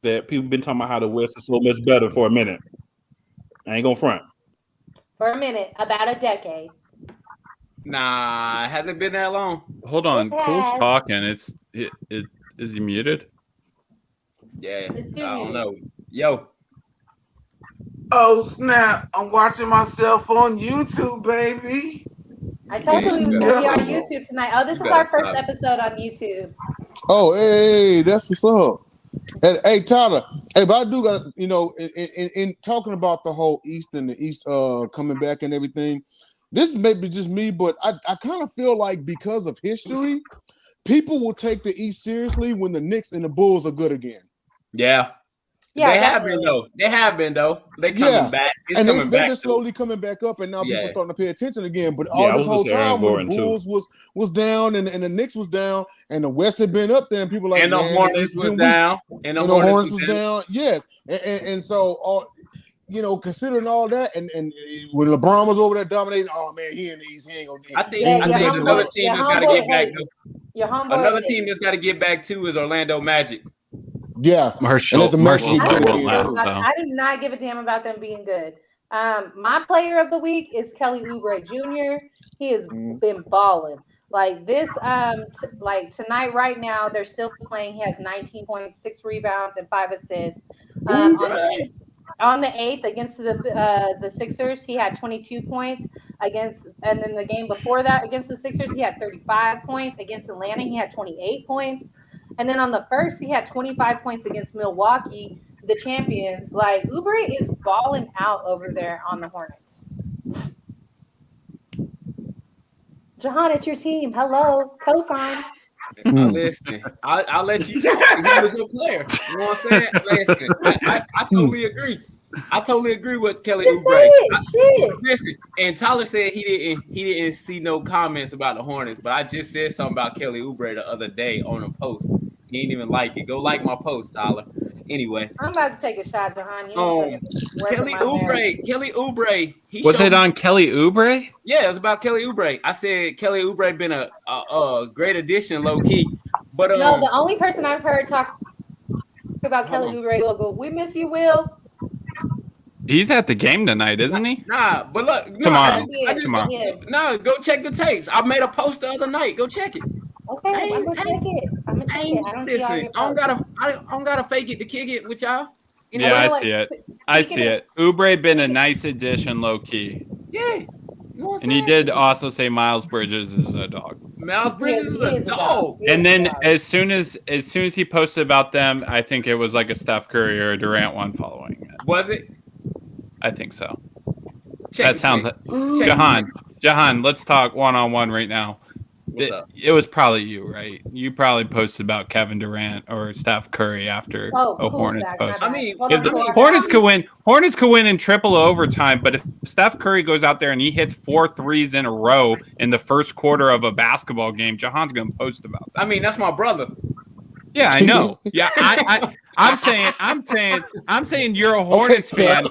that. People have been talking about how the West is so much better for a minute. I ain't going to front. For a minute, about a decade. Nah, has it been that long? Hold on, Cool's talking. Is he muted? Yeah, I don't know. Yo. Oh snap! I'm watching myself on YouTube, baby. I told you we were on YouTube tonight. Oh, this is our first episode on YouTube. Oh, hey, that's what's up. And, hey, Tyler. Hey, but I do got to, you know, in talking about the whole East and the East coming back and everything, this may be just me, but I kind of feel like because of history, people will take the East seriously when the Knicks and the Bulls are good again. Yeah. They have been though. They coming back. And they've been slowly coming back up, and now people are starting to pay attention again. But all this whole time when the Bulls was down and the Knicks was down, and the West had been up there, and people like, and the Hornets was down, and the Hornets was down. Yes, and so all. You know, considering all that, and when LeBron was over there dominating, oh man, he in the East, he ain't gonna. I think another team that's got to get back. Another team that's got to get back too is Orlando Magic. Yeah, Marshall I do not give a damn about them being good. My player of the week is Kelly Oubre Jr. He has been balling. Like this, like tonight, right now, they're still playing. He has 19 points, 6 rebounds, and 5 assists. On the 8th against the Sixers, he had 22 points against, and then the game before that against the Sixers, he had 35 points. Against Atlanta, he had 28 points. And then on the 1st, he had 25 points against Milwaukee, the champions. Like, Oubre is balling out over there on the Hornets. Jahan, it's your team. Hello. Cosign. Listen, I'll let you talk. He was your player. You know what I'm saying? Listen, I totally agree. I totally agree with Kelly Oubre. Listen, and Tyler said he didn't see no comments about the Hornets, but I just said something about Kelly Oubre the other day on a post. He ain't even like it. Go like my post, Tyler. Anyway, I'm about to take a shot, Jahan. Kelly Oubre. Was it on Kelly Oubre? Yeah, it was about Kelly Oubre. I said Kelly Oubre been a great addition, low key, But No, the only person I've heard talk about Kelly Oubre will go, we miss you, Will. He's at the game tonight, isn't he? nah, but look, no, Tomorrow. Tomorrow. no, go check the tapes. I made a post the other night. Go check it. Okay, I'm gonna check it. I'm gonna check it. I don't see all Listen, your I don't gotta fake it to kick it with y'all. You know Yeah, I what? see it. I see it. Oubre been a nice addition, low key. Yeah. You know what I'm And he saying? did also say Miles Bridges is a dog. Miles Bridges is He a is a dog. dog. And then as soon as he posted about them, I think it was like a Steph Curry or a Durant one following it. Was it? I think so. Check That it, sounds check like it. Jahan, let's talk one-on-one right now. What's up? It was probably you, right? You probably posted about Kevin Durant or Steph Curry after a Hornets post. I mean, If the Hornets could win in triple overtime, but if Steph Curry goes out there and he hits 4 threes in a row in the first quarter of a basketball game, Jahan's gonna post about that. I mean, that's my brother. Yeah, I know. Yeah, I'm saying you're a Hornets fan.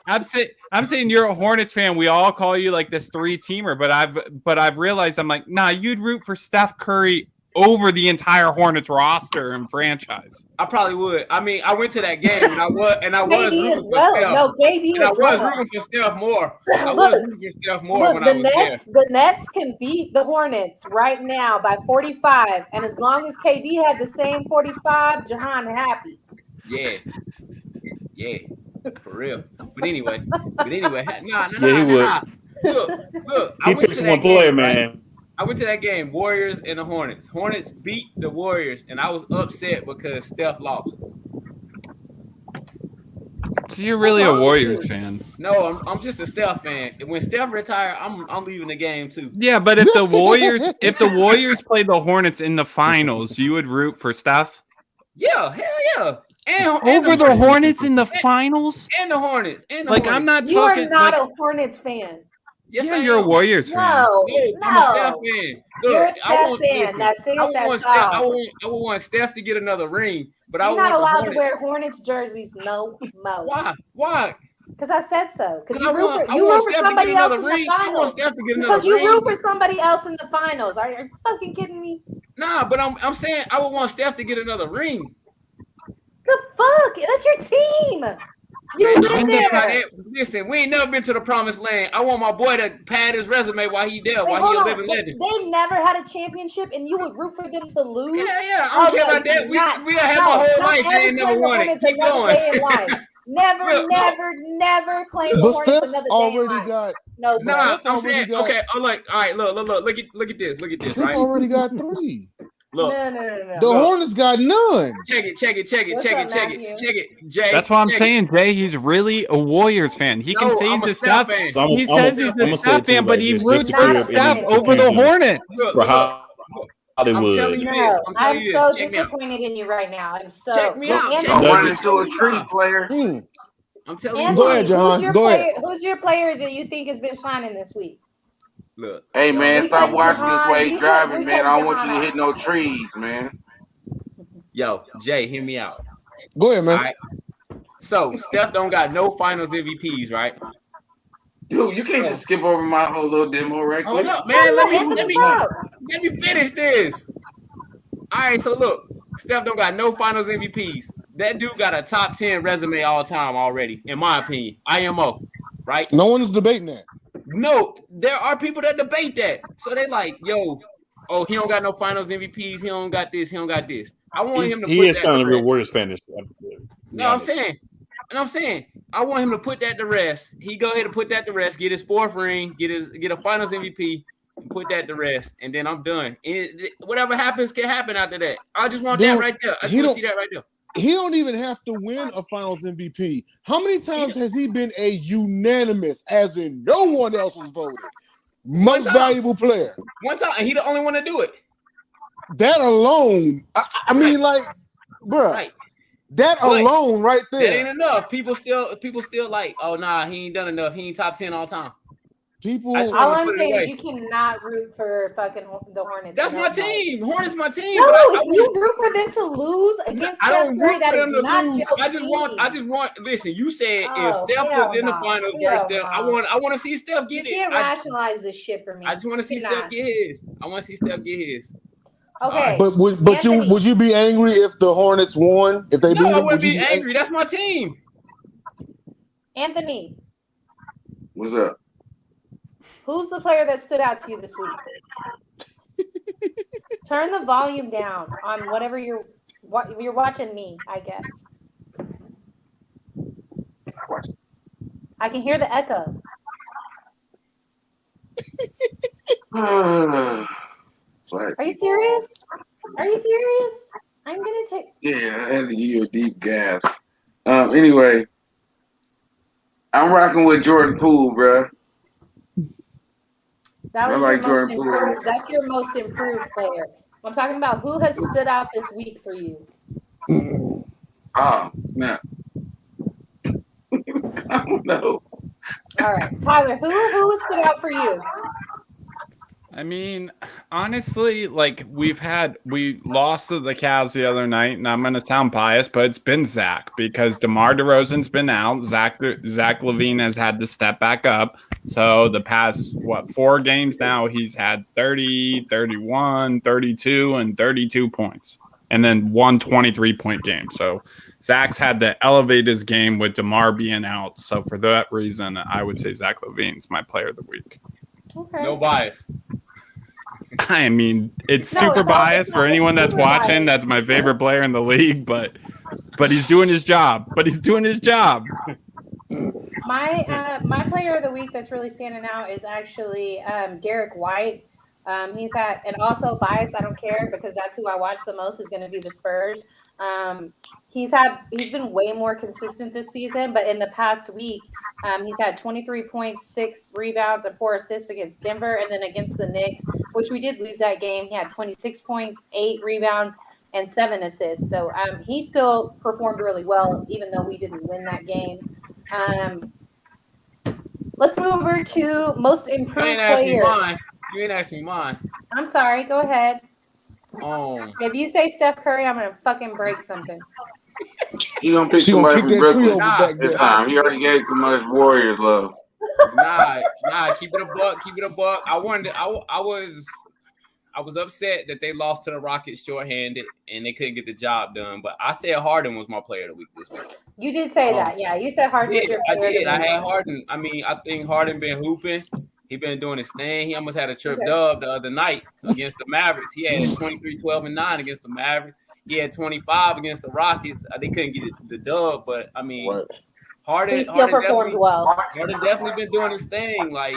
I'm saying you're a Hornets fan. We all call you like this 3-teamer, but I've realized I'm like, nah, you'd root for Steph Curry over the entire Hornets roster and franchise. I probably would. I mean, I went to that game and I was KD rooting as for well. Steph. No, KD And I as was well. rooting for Steph more. I Look, was rooting for Steph more Look, when I was the Nets can beat the Hornets right now by 45, and as long as KD had the same 45, Jahan happy. there. Yeah, for real. But anyway, nah. He would. Look. He picks one player, man. I went to that game, Warriors and the Hornets. Hornets beat the Warriors, and I was upset because Steph lost. So you're really a Warriors fan. No, I'm just a Steph fan. When Steph retire, I'm leaving the game too. Yeah, but if the Warriors play the Hornets in the finals, you would root for Steph? Yeah, hell yeah. And Over the Hornets in the finals? And the Hornets. I'm not You are talking. not a Hornets fan. Yes, I You're a am. Warriors fan. No, I'm a Steph fan. Look, You're a Steph fan. That's it. I would That's want all. I would want Steph to get another ring, but I You're would not want the allowed to Hornets. wear Hornets jerseys no more. Why? Why? Because I said so. Because I you root want for Steph to somebody get else another in ring. the I want finals. Steph to get Because another you ring. root for somebody else in the finals. Are you fucking kidding me? Nah, but I'm saying I would want Steph to get another ring. The fuck? That's your team. You Man, live there. Listen, we ain't never been to the promised land. I want my boy to pad his resume while he there, Wait, while he a hold living on. legend. They never had a championship, and you would root for them to lose. Yeah. I don't care about that. We done had my whole life. They ain't never won it. Keep going. Never claim the But Hornets Steph another day in already life. got. No, Nah, sir. I'm saying, got- okay. Oh, look, all right. Look at this, Steph right? already got 3. Look, No. The Hornets got none. check it, What's up, Matthew? Jay. That's why I'm check it. saying, Jay, he's really a Warriors fan. He can No, say I'm he's a the Steph Steph. fan. So I'm He gonna says he's the say it Steph to you fan, but like he this, roots just to for clear up Steph any over the confusion. Hornets. Look, For Hollywood. telling you this. No, I'm telling I'm you so this. Check me out. disappointed in you right now. I'm so. Check me out. And- Check I'm me running out. into a tree, player. I'm telling Anthony, you. Go ahead, Jahan. who's your Go player, ahead. Who's your player that you think has been shining this week? Look. Hey man, We stop cut watching this Jahan- way we he's cut- driving, we man. cut I don't want you Jahan to hit no trees, man. Yo, Jay, hear me out. Go ahead, man. All right. So Steph don't got no finals MVPs, right? Dude, you can't just skip over my whole little demo right Hold quick. up, man. Let Anthony me Brown. finish this. All right, so look, Steph don't got no finals MVPs. That dude got a top 10 resume all time already, in my opinion. IMO, right? No one's debating that. No, there are people that debate that. So they like, yo, oh, he don't got no finals MVPs. He don't got this. He don't got this. I want him to He put is that sounding to a real rest. Warriors fan. No, I'm saying, I want him to put that to rest. He go ahead and put that to rest. Get his 4th ring. Get a finals MVP. And put that to rest, and then I'm done. Whatever happens can happen after that. I just want that Dude, right there. I just he want to don't- see that right there. He don't even have to win a Finals MVP. How many times has he been a unanimous, as in no one else was voted, most time. valuable player? One time, and he the only one to do it. That alone, I mean, like, bruh, Right. that But alone right That ain't there. enough. People still like, oh nah, he ain't done enough. He ain't top 10 all time. People, I just All wanna I'm put it saying away. is you cannot root for fucking the Hornets. That's in my that night. team. Hornets my team. No, but I if you root for them to lose against I Steph don't Curry, root that for is them to not lose. your I team. just want. Listen, you said Oh, if Steph hell was in the no. finals Hell versus Steph, I no. want to see Steph You get it. can't I rationalize this shit for me. just want to see You're Steph not. get his. I want to see Steph get his. Okay. But Anthony. would you be angry if the Hornets won? If they beat No, I them, wouldn't would you be angry. That's my team. Anthony, What's up? who's the player that stood out to you this week? Turn the volume down on whatever you're watching me, I guess. I can hear the echo. Like, Are you serious? Are you serious? I'm gonna take. yeah, I had to give you a deep gas. Anyway, I'm rocking with Jordan Poole, bro. That I was like your most Jordan Poole. improved. That's your most improved player. I'm talking about who has stood out this week for you. Oh, snap. I don't know. All right, Tyler, who has stood out for you? I mean, honestly, like we lost to the Cavs the other night, and I'm gonna sound biased, but it's been Zach because DeMar DeRozan's been out. Zach LaVine has had to step back up. So the past 4 games now, he's had 30, 31, 32, and 32 points, and then 1 23-point game. So Zach's had to elevate his game with DeMar being out. So for that reason, I would say Zach LaVine's my player of the week. Okay. No bias. I mean, it's No, super it's biased for not anyone that's super watching. biased. That's my favorite player in the league, but he's doing his job. My player of the week that's really standing out is actually Derek White. He's had, and also bias, I don't care because that's who I watch the most is going to be the Spurs. He's been way more consistent this season, but in the past week, he's had 23 points, 6 rebounds, and 4 assists against Denver, and then against the Knicks, which we did lose that game. He had 26 points, 8 rebounds, and 7 assists. So he still performed really well, even though we didn't win that game. Let's move over to most You improved ain't asked me player. mine. You ain't asked me mine. I'm sorry. Go ahead. If you say Steph Curry, I'm gonna fucking break something. He gonna pick She gonna somebody kick from that tree Brooklyn over back this there. time. He already gave too much Warriors love. Nah, keep it a buck. I was upset that they lost to the Rockets shorthanded and they couldn't get the job done. But I said Harden was my player of the week this week. You did say that, yeah. You said Harden was your I player. did. I had Harden. I mean, I think Harden been hooping. He been doing his thing. He almost had a trip dub the other night against the Mavericks. He had 23, 12, and 9 against the Mavericks. He had 25 against the Rockets. They couldn't get the dub, but I mean, Right. Harden. He still performed well. Harden definitely been doing his thing. Like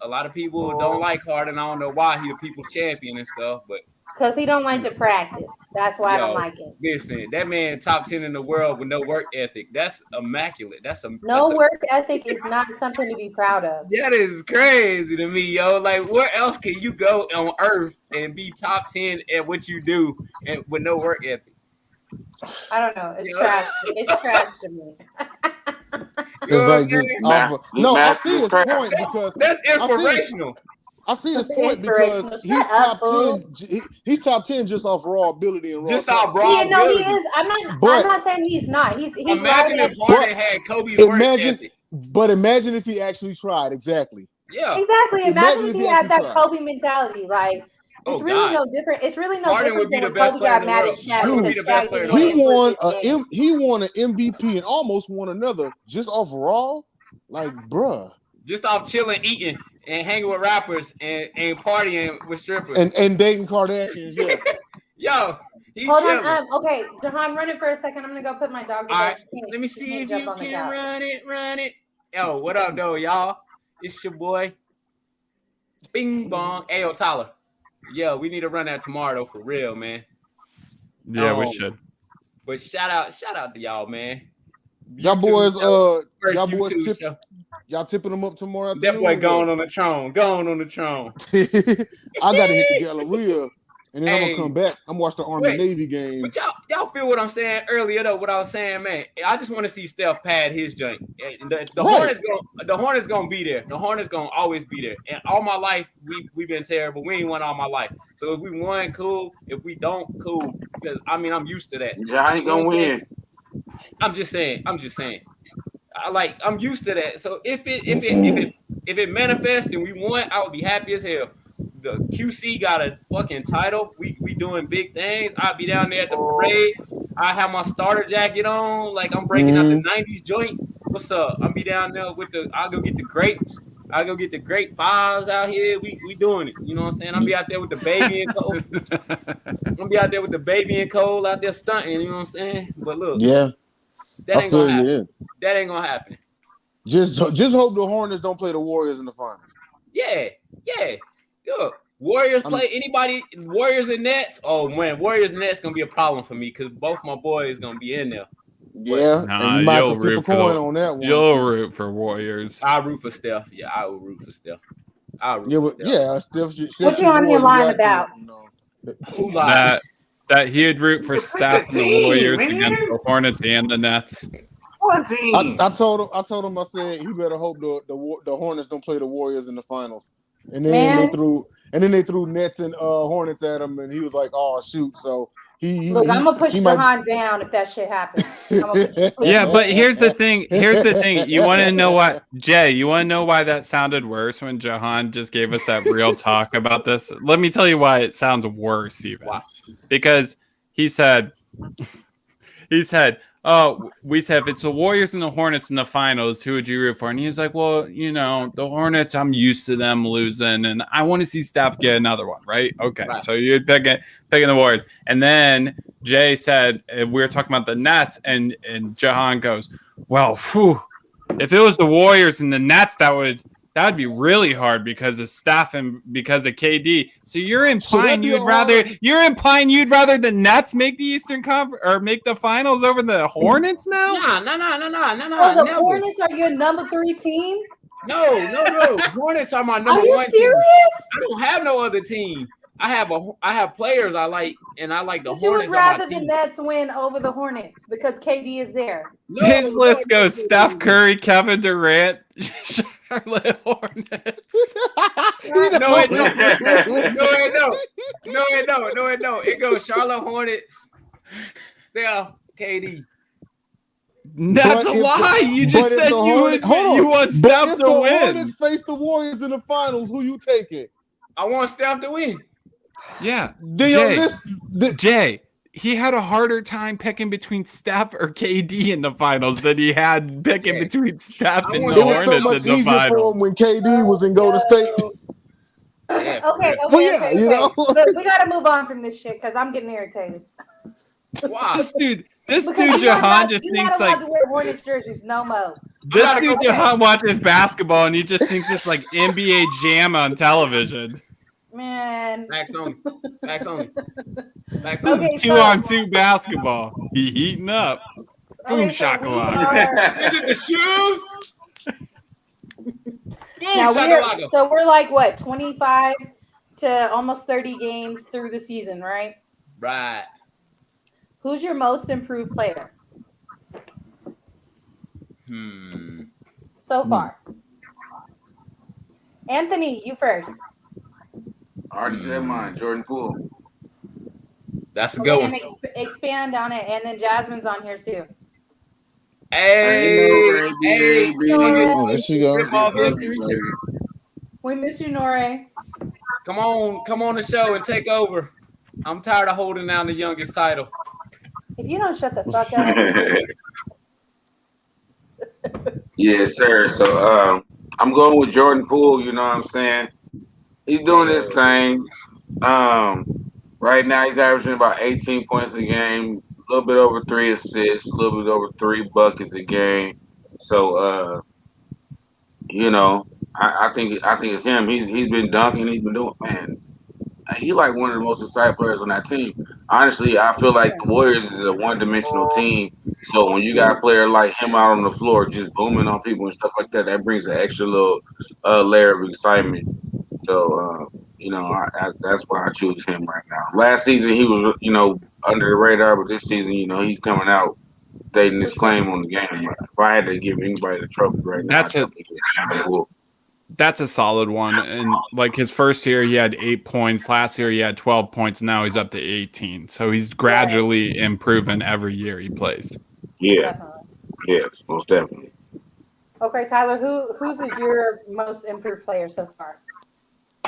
a lot of people don't like Harden. I don't know why. He the people's champion and stuff, but Because he don't like to practice. That's why I don't like him. listen, that man top 10 in the world with no work ethic. That's immaculate. Work ethic is not something to be proud of. That is crazy to me, yo. Like, where else can you go on earth and be top 10 at what you do and with no work ethic? I don't know. It's trash. It's trash to me. It's like just I see his point because that's inspirational. I see his point because he's top 10. He's top 10 just off raw ability and raw. Just off raw Yeah, no, ability. he is. I'm not saying he's not. He's imagine if Harden had Kobe's work ethic. But imagine if he actually tried. Exactly. Yeah. Exactly. Imagine if he had that tried. Kobe mentality. Like, it's really no different. It's really no Harden different would be than the when best Kobe player got in the mad at world. Shaq. Harden would be because the best Shaq player in didn't the win he won an MVP and almost won another just off raw. Like, bruh. Just off chilling, eating, and hanging with rappers and partying with strippers. And dating Kardashians, yeah. Yo, he's Hold chilling. on. Okay, Jahan, run it for a second. I'm gonna go put my dog to All bed. right, let me see if you can run it. Yo, what up, though, y'all? It's your boy. Bing bong. Hey, yo, Tyler. Yo, we need to run that tomorrow, though, for real, man. Yeah, we should. But shout out to y'all, man. Y'all boys, show. Y'all tipping them up tomorrow That afternoon. boy going on the throne. I gotta hit the Galleria, and then I'm gonna come back. I'm watch the Army Navy game. But y'all feel what I'm saying earlier though? What I was saying, man. I just want to see Steph pad his joint. The Hornets gonna be there. The Hornets gonna always be there. And all my life we've been terrible. We ain't won all my life. So if we won, cool. If we don't, cool. Because I mean I'm used to that. Yeah, I ain't gonna win. I'm just saying. I'm used to that. So if it manifests and we won, I would be happy as hell. the QC got a fucking title. We doing big things. I'll be down there at the parade. I have my starter jacket on, like I'm breaking out the '90s joint. What's up? I'll be down there with I'll go get the grapes. I'll go get the grape fives out here. We doing it. You know what I'm saying? I'll be out there with the baby and Cole. I'll be out there with the baby and Cole out there stunting. You know what I'm saying? But look, Yeah, that I ain't feel gonna you. happen. That ain't gonna happen. Just hope the Hornets don't play the Warriors in the finals. Yeah. Look, Warriors play anybody. Warriors and Nets. Oh man, Warriors and Nets gonna be a problem for me because both my boys gonna be in there. Yeah, Nah, and you might have you'll to flip a root for coin on that one. You'll root for Warriors. I root for Steph. Yeah, I will root for Steph. Steph. What you on your line about? Who lied? That he'd root for Steph and the Warriors against the Hornets and the Nets. One team. I told him. I said he better hope the Hornets don't play the Warriors in the finals. And then they threw Nets and Hornets at him, and he was like, "Oh shoot!" So I'm gonna push Jahan down if that shit happens. Yeah, but here's the thing. You want to know what, Jay? You want to know why that sounded worse when Jahan just gave us that real talk about this? Let me tell you why it sounds worse, even. Wow. Because he said, "Oh, we said if it's the Warriors and the Hornets in the finals, who would you root for?" And he's like, "Well, the Hornets, I'm used to them losing, and I want to see Steph get another one, right?" Okay, right. So you're picking the Warriors, and then Jay said we were talking about the Nets, and Jahan goes, "Well, if it was the Warriors and the Nets, that would be really hard because of Steph and because of KD." So you're implying you'd rather the Nets make the Eastern Conference or make the finals over the Hornets now? No. Oh, the Hornets are your number 3 team? No. Hornets are my number 1 team. Are you serious? I don't have no other team. I have players I like, and I like the But Hornets. You would rather the Nets win over the Hornets because KD is there. His list goes Steph Curry, Kevin Durant, Charlotte Hornets. No, it don't. It goes Charlotte Hornets. Steph, KD. That's a lie. You just said you want Steph to win. If the Hornets face the Warriors in the finals, who you taking? I want Steph to win. Yeah. Jay, he had a harder time picking between Steph or KD in the finals than he had picking between Steph and the Hornets in the finals. It was so much easier for him when KD was in Golden State. Yeah. Okay. But we got to move on from this shit because I'm getting irritated. Wow. This dude Jahan just thinks like to wear Hornets jerseys no more. This dude Jahan watches basketball and he just thinks it's like NBA Jam on television. Man. Max on. Okay, 2-on-2 basketball. He heating up. Boom shakalaka. Is it the shoes? Boom, we're like what, 25 to almost 30 games through the season, right? Right. Who's your most improved player? So far. Anthony, you first. I already said mine, Jordan Poole. That's a good one. And expand on it, and then Jasmine's on here too. Hey, oh, there she go. We miss you, Nore. Come on the show and take over. I'm tired of holding down the youngest title. If you don't shut the fuck up. Yes, sir. So I'm going with Jordan Poole, you know what I'm saying? He's doing his thing. Right now he's averaging about 18 points a game, a little bit over 3 assists, a little bit over 3 buckets a game. So I think it's him. He's been dunking, he's been doing, man. He's like one of the most exciting players on that team. Honestly, I feel like the Warriors is a one-dimensional team. So when you got a player like him out on the floor just booming on people and stuff like that, that brings an extra little layer of excitement. So, that's why I choose him right now. Last season, he was, under the radar, but this season, he's coming out stating his claim on the game. If I had to give anybody the trophy right now, that's a solid one. And like his first year, he had 8 points. Last year, he had 12 points. And now he's up to 18. So he's gradually improving every year he plays. Yeah. Definitely. Yes, most definitely. Okay, Tyler, whose is your most improved player so far?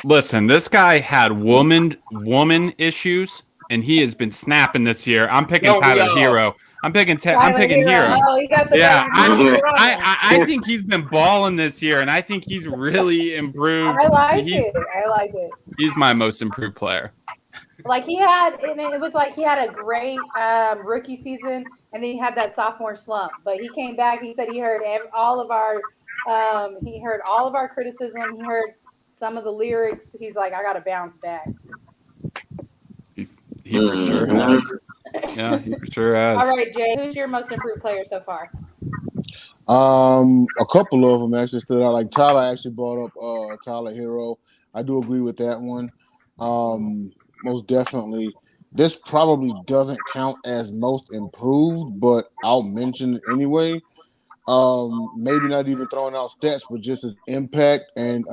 Listen, this guy had woman issues, and he has been snapping this year. I'm picking Tyler Hero. I'm picking Hero. Oh, you got the Yeah, guy. I think he's been balling this year, and I think he's really improved. I like it. He's my most improved player. Like it was like he had a great rookie season, and then he had that sophomore slump. But he came back. He said he heard all of our criticism. He heard some of the lyrics. He's like, I got to bounce back. He for sure has. Yeah, he for sure has. All right, Jay, who's your most improved player so far? A couple of them actually stood out. Like Tyler actually brought up Tyler Hero. I do agree with that one. Most definitely. This probably doesn't count as most improved, but I'll mention it anyway. Maybe not even throwing out stats, but just his impact and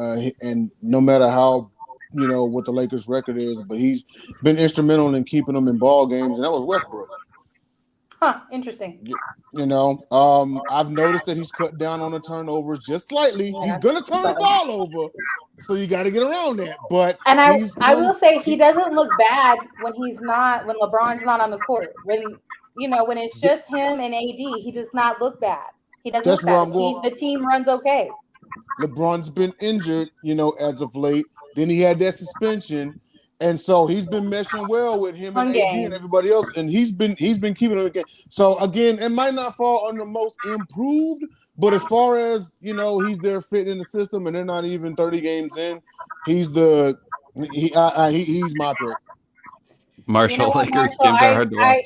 no matter how what the Lakers' record is, but he's been instrumental in keeping them in ball games, and that was Westbrook. Huh, interesting. I've noticed that he's cut down on the turnovers just slightly. Yeah. He's gonna turn the ball over, so you got to get around that. But I will say he doesn't look bad when LeBron's not on the court. When it's just him and AD, he does not look bad. He doesn't look bad. The team runs okay. LeBron's been injured, as of late. Then he had that suspension. And so he's been meshing well with him and AD and everybody else, and he's been keeping it again. So again, it might not fall on the most improved, but as far as he's there fit in the system, and they're not even 30 games in. He's my pick. Marshall, Lakers games are hard to watch.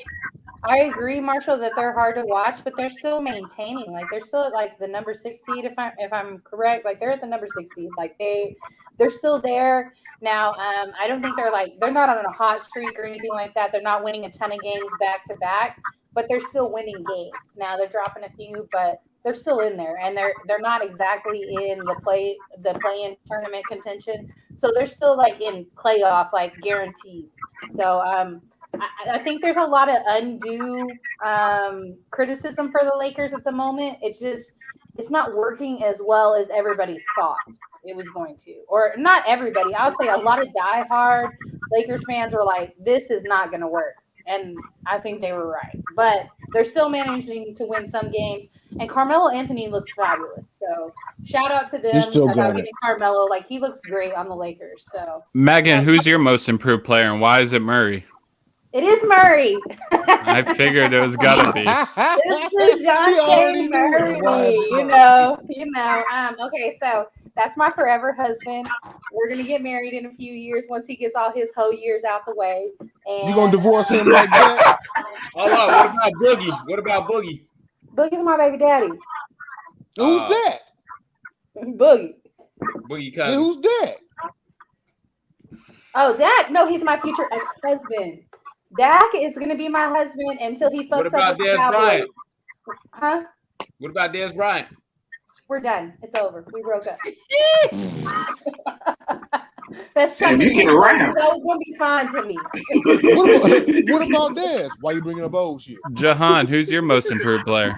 I agree, Marshall, that they're hard to watch, but they're still maintaining. Like they're still at like the number 6 seed, if I'm correct. Like they're at the number 6 seed. Like they're still there. Now, I don't think they're not on a hot streak or anything like that. They're not winning a ton of games back to back, but they're still winning games. Now they're dropping a few, but they're still in there, and they're not exactly in the play-in tournament contention. So they're still like in playoff, like guaranteed. So I think there's a lot of undue criticism for the Lakers at the moment. It's not working as well as everybody thought it was going to. Or not everybody. I'll say a lot of diehard Lakers fans were like, this is not going to work. And I think they were right. But they're still managing to win some games. And Carmelo Anthony looks fabulous. So shout out to them about getting Carmelo. Like, he looks great on the Lakers. So Megan, who's your most improved player, and why is it Murray? It is Murray. I figured it was gotta be. This is John Murray. Okay, so that's my forever husband. We're gonna get married in a few years once he gets all his whole years out the way. And you gonna divorce him like that? Hold on. What about Boogie? Boogie's my baby daddy. Who's that? Boogie cousin. Who's that? Oh, Dak? No, he's my future ex-husband. Dak is going to be my husband until he fucks up with the Cowboys. Huh? What about Dez Bryant? We're done. It's over. We broke up. That's true. You get around. It's always going to be fine to me. What about Dez? Why are you bringing up old shit? Jahan, who's your most improved player?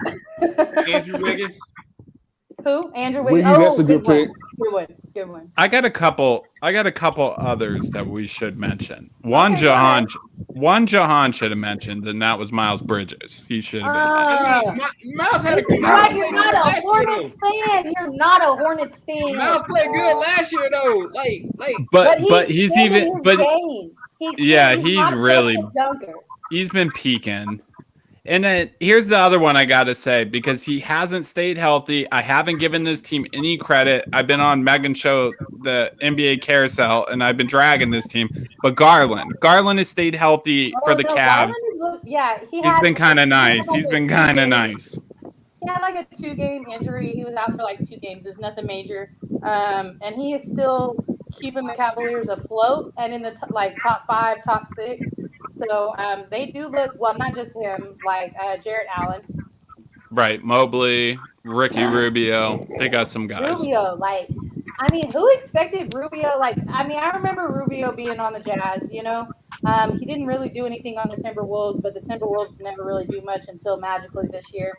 Andrew Wiggins. Who? Andrew Wiggins. That's a good pick. Good one. I got a couple others that we should mention. One Jahan should have mentioned, and that was Miles Bridges. He should have been mentioned. Miles had a good You're not a Hornets fan. You're not a Hornets fan. Miles played good last year though. He's been peaking. And then here's the other one I got to say, because he hasn't stayed healthy. I haven't given this team any credit. I've been on Megan's show, the NBA Carousel, and I've been dragging this team. But Garland has stayed healthy for the Cavs. He's been kind of nice. He had like a 2-game injury. He was out for like 2 games. There's nothing major. And he is still keeping the Cavaliers afloat and in the top 5, top 6. So they do look, well, not just him, like Jarrett Allen. Right. Mobley, Ricky Rubio. They got some guys. Rubio, who expected Rubio? I remember Rubio being on the Jazz, He didn't really do anything on the Timberwolves, but the Timberwolves never really do much until magically this year.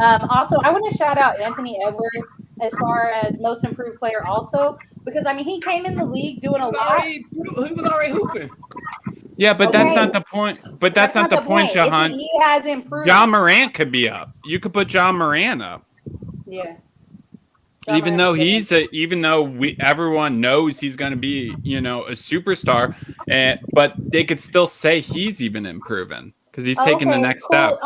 Also, I want to shout out Anthony Edwards as far as most improved player also, Because I mean, he came in the league doing a He lot. was already hooping. Yeah, but that's Okay. not the point. But that's not the point, Jahan. He has improved. John Morant could be up. You could put John Morant up. Yeah. Even though everyone knows he's going to be, a superstar, but they could still say he's even improving because he's taking the next step.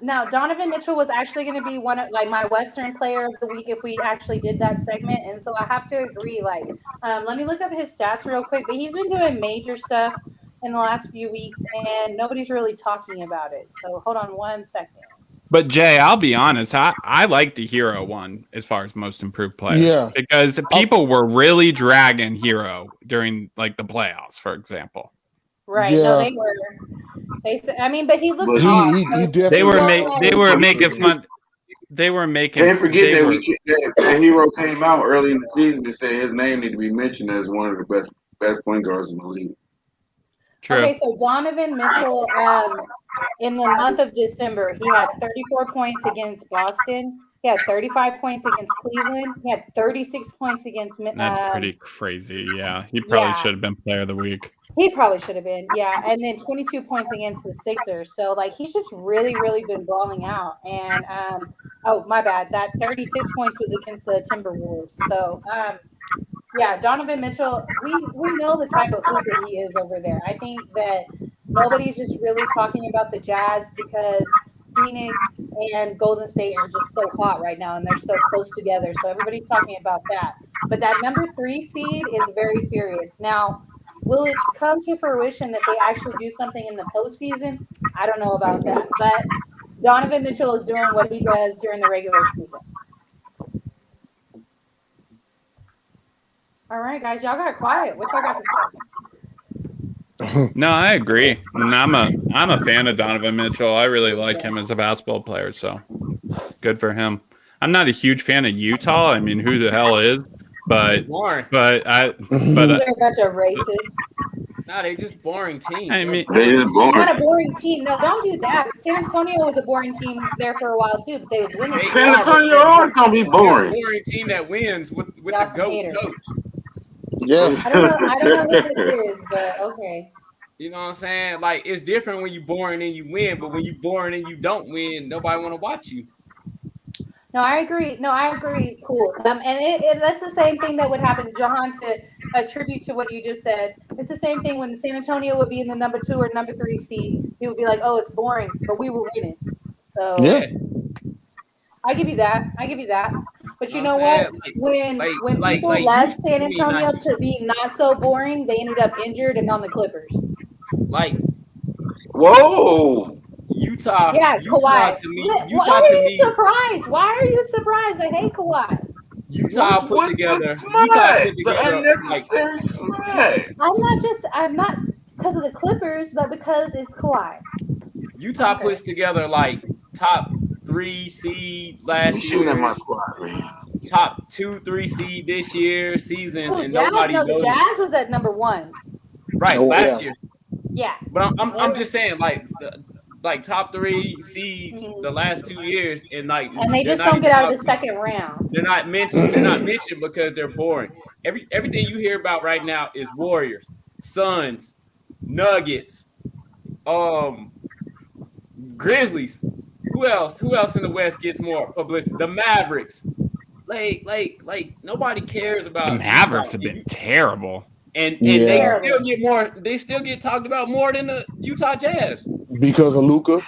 Now Donovan Mitchell was actually going to be one of my Western Player of the Week if we actually did that segment, and so I have to agree. Let me look up his stats real quick. But he's been doing major stuff in the last few weeks, and nobody's really talking about it. So hold on one second. But Jay, I'll be honest, I like the Hero one as far as most improved player. Yeah. Because people were really dragging Hero during the playoffs, for example. Right. Yeah. No, they were. But he looked But off. he definitely They were making fun. They were making. Can't forget that Hero came out early in the season and said his name need to be mentioned as one of the best point guards in the league. True. Okay, so Donovan Mitchell, in the month of December, he had 34 points against Boston. He had 35 points against Cleveland. He had 36 points against. That's pretty crazy. Yeah, he probably should have been Player of the Week. He probably should have been. Yeah, and then 22 points against the Sixers. So he's just really, really been balling out. And oh my bad, that 36 points was against the Timberwolves. So yeah, Donovan Mitchell, we know the type of hooper he is over there. I think that nobody's just really talking about the Jazz because Phoenix and Golden State are just so hot right now, and they're so close together. So everybody's talking about that. But that number 3 seed is very serious. Now, will it come to fruition that they actually do something in the postseason? I don't know about that. But Donovan Mitchell is doing what he does during the regular season. All right, guys, y'all got quiet. What y'all got to say? No, I agree. And I'm a fan of Donovan Mitchell. I really like him as a basketball player, so good for him. I'm not a huge fan of Utah. I mean, who the hell is? But Boring. they're They're a bunch of racists. Nah, they just boring team. I mean, They just boring. Not a boring team. No, don't do that. San Antonio was a boring team there for a while too, but they was winning. San Antonio always gonna be boring. Boring team that wins with Y'all the some GOAT haters. coach. Yeah. I don't know what this is, but okay. You know what I'm saying? It's different when you boring and you win, but when you boring and you don't win, nobody want to watch you. No, I agree. Cool. And that's the same thing that would happen, Jahan, to attribute to what you just said. It's the same thing when San Antonio would be in the number 2 or number 3 seed. It would be like, oh, it's boring, but we were winning. So Yeah. I give you that. But you know what what? I'm saying? When people left San Antonio to be not so boring, they ended up injured and on the Clippers. Whoa. Utah. Yeah, Utah Kawhi. to me. Why are you surprised? Why are you surprised? I hate Kawhi. Utah put What's together. the Utah smut? put The together unnecessary smut. I'm not because of the Clippers, but because it's Kawhi. Utah puts together top 3 seed last You shooting at year, my squad, man. top 2-3 seed this year season, Ooh, and Jazz, nobody no, the knows. Jazz was at number 1. Right, Oh, last yeah. year. Yeah. But I'm just saying, top 3 seeds the last 2 years, and And they just don't get out of the second round. They're not mentioned. They're not mentioned because they're boring. Everything you hear about right now is Warriors, Suns, Nuggets, Grizzlies. Who else? Who else in the West gets more publicity? The Mavericks. Nobody cares about the Mavericks have been terrible. And Yeah. they still get more. They still get talked about more than the Utah Jazz Because of Luka.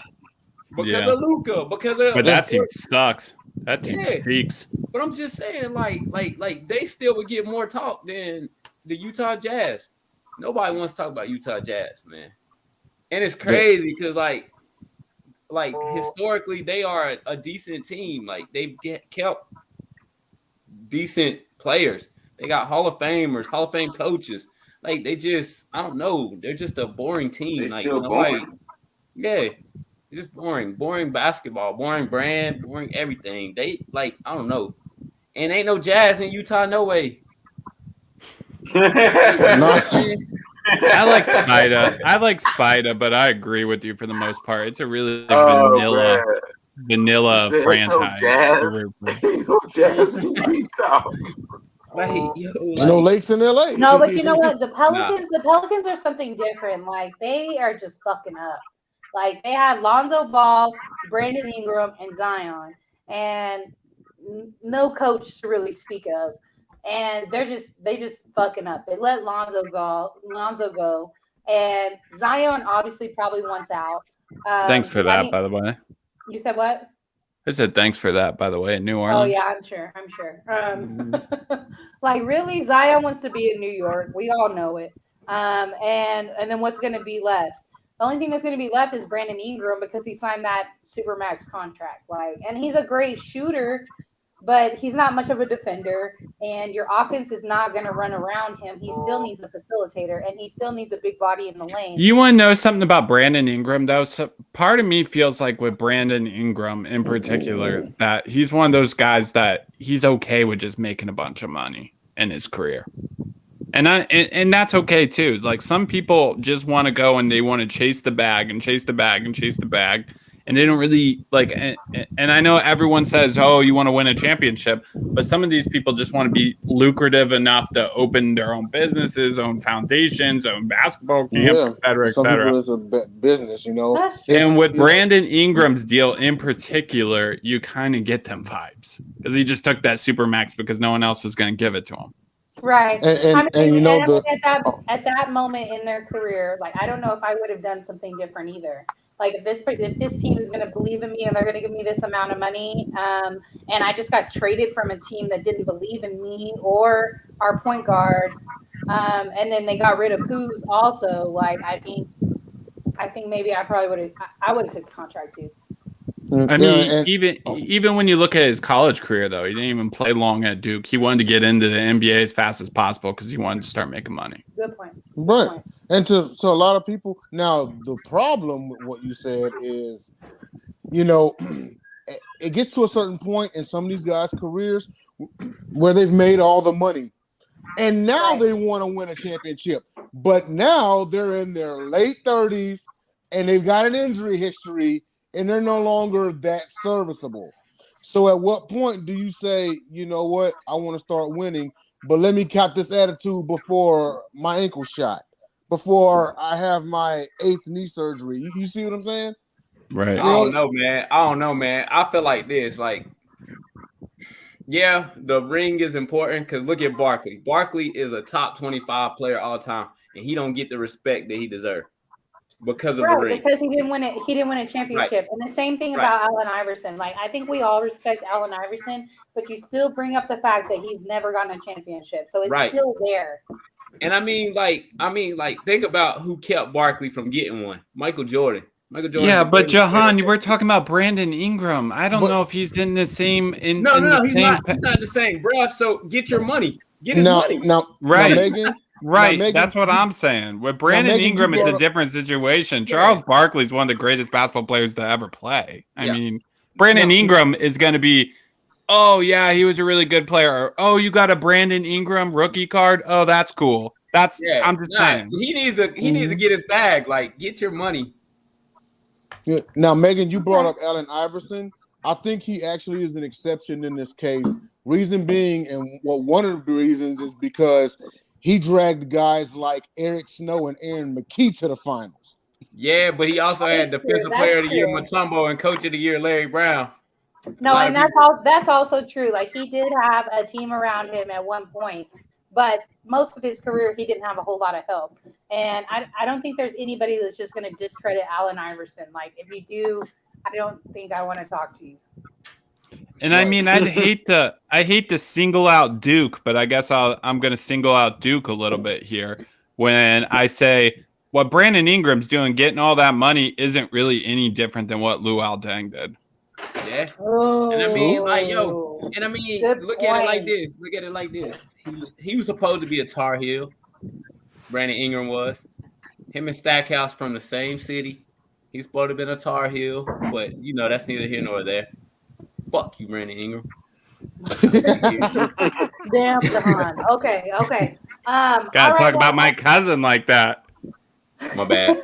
because of Luka. But that team sucks. That team stinks. But I'm just saying, they still would get more talk than the Utah Jazz. Nobody wants to talk about Utah Jazz, man. And it's crazy because, historically, they are a decent team. They've kept decent players. They got Hall of Famers, Hall of Fame coaches. They just, I don't know. They're just a boring team. They still boring. Yeah. It's just boring. Boring basketball, boring brand, boring everything. They, I don't know. And ain't no Jazz in Utah, no way. No. I like Spida, but I agree with you for the most part. It's a really vanilla There franchise. Jazz in Utah. Like, yo, You know, like, lakes in LA. No, but you know what? The Pelicans are something different. Like they are just fucking up. Like they had Lonzo Ball, Brandon Ingram, and Zion, and no coach to really speak of. And they just fucking up. They let Lonzo go, and Zion obviously probably wants out. Thanks for that, Danny, by the way. you said what? I said thanks for that, by the way, in New Oh Orleans. yeah, I'm sure. Like really, Zion wants to be in New York. We all know it. And then what's going to be left? The only thing that's going to be left is Brandon Ingram because he signed that supermax contract. Like, and he's a great shooter, but he's not much of a defender. And your offense is not going to run around him. He still needs a facilitator, and he still needs a big body in the lane. You want to know something about Brandon Ingram, though? So part of me feels like with Brandon Ingram in particular, that he's one of those guys that he's okay with just making a bunch of money in his career. And that's okay too. Like some people just want to go and they want to chase the bag and chase the bag and chase the bag. And they don't really like, and I know everyone says, oh, you want to win a championship, but some of these people just want to be lucrative enough to open their own businesses, own foundations, own basketball camps, et cetera, et Some cetera. people, it's a business, you know. And with Brandon Ingram's deal in particular, you kind of get them vibes because he just took that supermax because no one else was going to give it to him. Right. And you know at that moment in their career, like I don't know if I would have done something different either. Like if this team is going to believe in me and they're going to give me this amount of money, and I just got traded from a team that didn't believe in me or our point guard, and then they got rid of Kuz also. Like I think maybe I probably would have took the contract too. I mean, even when you look at his college career, though, he didn't even play long at Duke. He wanted to get into the NBA as fast as possible because he wanted to start making money. Good point. Right. And to a lot of people, now the problem with what you said is, you know, it gets to a certain point in some of these guys' careers where they've made all the money. And now they want to win a championship. But now they're in their late 30s and they've got an injury history and they're no longer that serviceable. So at what point do you say, you know what, I want to start winning, but let me cap this attitude before my ankle shot, before I have my 8th knee surgery? You see what I'm saying? Right. I don't know, man. I feel like this, like, yeah, the ring is important because look at Barkley. Barkley is a top 25 player all time, and he don't get the respect that he deserves. Because of the ring. Because he didn't win it. He didn't win a championship. Right. And the same thing about Allen Iverson. Like I think we all respect Allen Iverson, but you still bring up the fact that he's never gotten a championship. So it's still there. And I mean, think about who kept Barkley from getting one. Michael Jordan. Yeah, but Jahan, we're talking about Brandon Ingram. I don't know if he's in the same. He's not the same, bro. So get your money. Get his money. Right. Megan, right, Megan, that's what I'm saying. With Brandon Ingram, it's a different situation. Charles Barkley is one of the greatest basketball players to ever play. I mean, Brandon Ingram is going to be, oh, yeah, he was a really good player. Or, oh, you got a Brandon Ingram rookie card? Oh, that's cool. I'm just saying. He needs to get his bag. Like, get your money. Yeah. Now, Megan, you brought up Allen Iverson. I think he actually is an exception in this case. Reason being, and one of the reasons is because he dragged guys like Eric Snow and Aaron McKee to the finals. Yeah, but he also had Defensive Player of the Year Mutombo and Coach of the Year Larry Brown. No, and that's also true. Like he did have a team around him at one point, but most of his career he didn't have a whole lot of help. And I don't think there's anybody that's just going to discredit Allen Iverson. Like if you do, I don't think I want to talk to you. And I mean, I hate to single out Duke, but I guess I'm going to single out Duke a little bit here when I say what Brandon Ingram's doing, getting all that money, isn't really any different than what Luol Deng did. Yeah. Oh, and I mean, look at it like this. He was supposed to be a Tar Heel. Brandon Ingram was. Him and Stackhouse from the same city. He's supposed to have been a Tar Heel, but that's neither here nor there. Fuck you, Brandon Ingram. Damn, Jahan. Okay. Gotta talk about my cousin like that. My bad.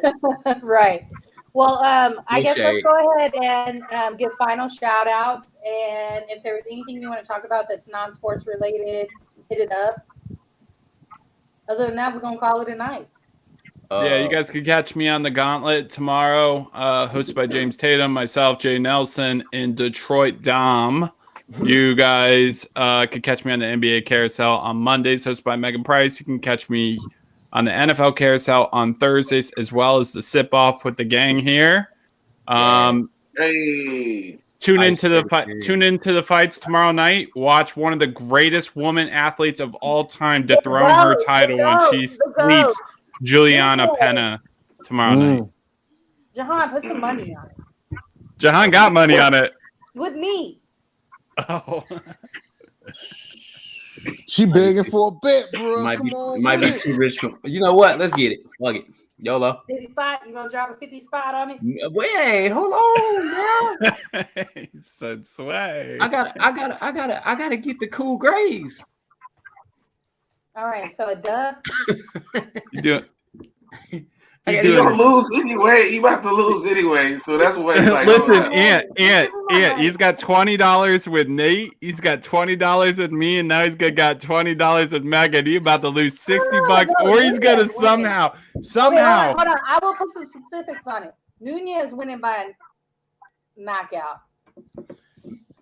Right. Well, I guess let's go ahead and give final shout outs. And if there's anything you want to talk about that's non-sports related, hit it up. Other than that, we're gonna call it a night. Yeah, you guys could catch me on the Gauntlet tomorrow, hosted by James Tatum, myself, Jay Nelson, in Detroit Dom. You guys could catch me on the NBA Carousel on Mondays, hosted by Megan Price. You can catch me on the NFL Carousel on Thursdays, as well as the Sip Off with the gang here. Hey. Tune into the fights tomorrow night. Watch one of the greatest woman athletes of all time dethrone her title when she sweeps Juliana Pena tomorrow night. Jahan, put some money on it. Jahan got money on it. With me. Oh. She begging for a bet, bro. Might Come be, on, might be get it. too rich. You know what? Let's get it. Fuck it. YOLO. 50 spot? You gonna drop a 50 spot on it? Wait, hold on, bro. He said sway. I gotta get the cool grays. All right, so a dub. You do You're gonna lose anyway. You about to lose anyway. So that's what it's like. Listen, Ant, he's got $20 with Nate. He's got $20 with me, and now he's got $20 with Megan. He's about to lose $60, or he's gonna somehow. Hold on. I will put some specifics on it. Nunez winning by a knockout.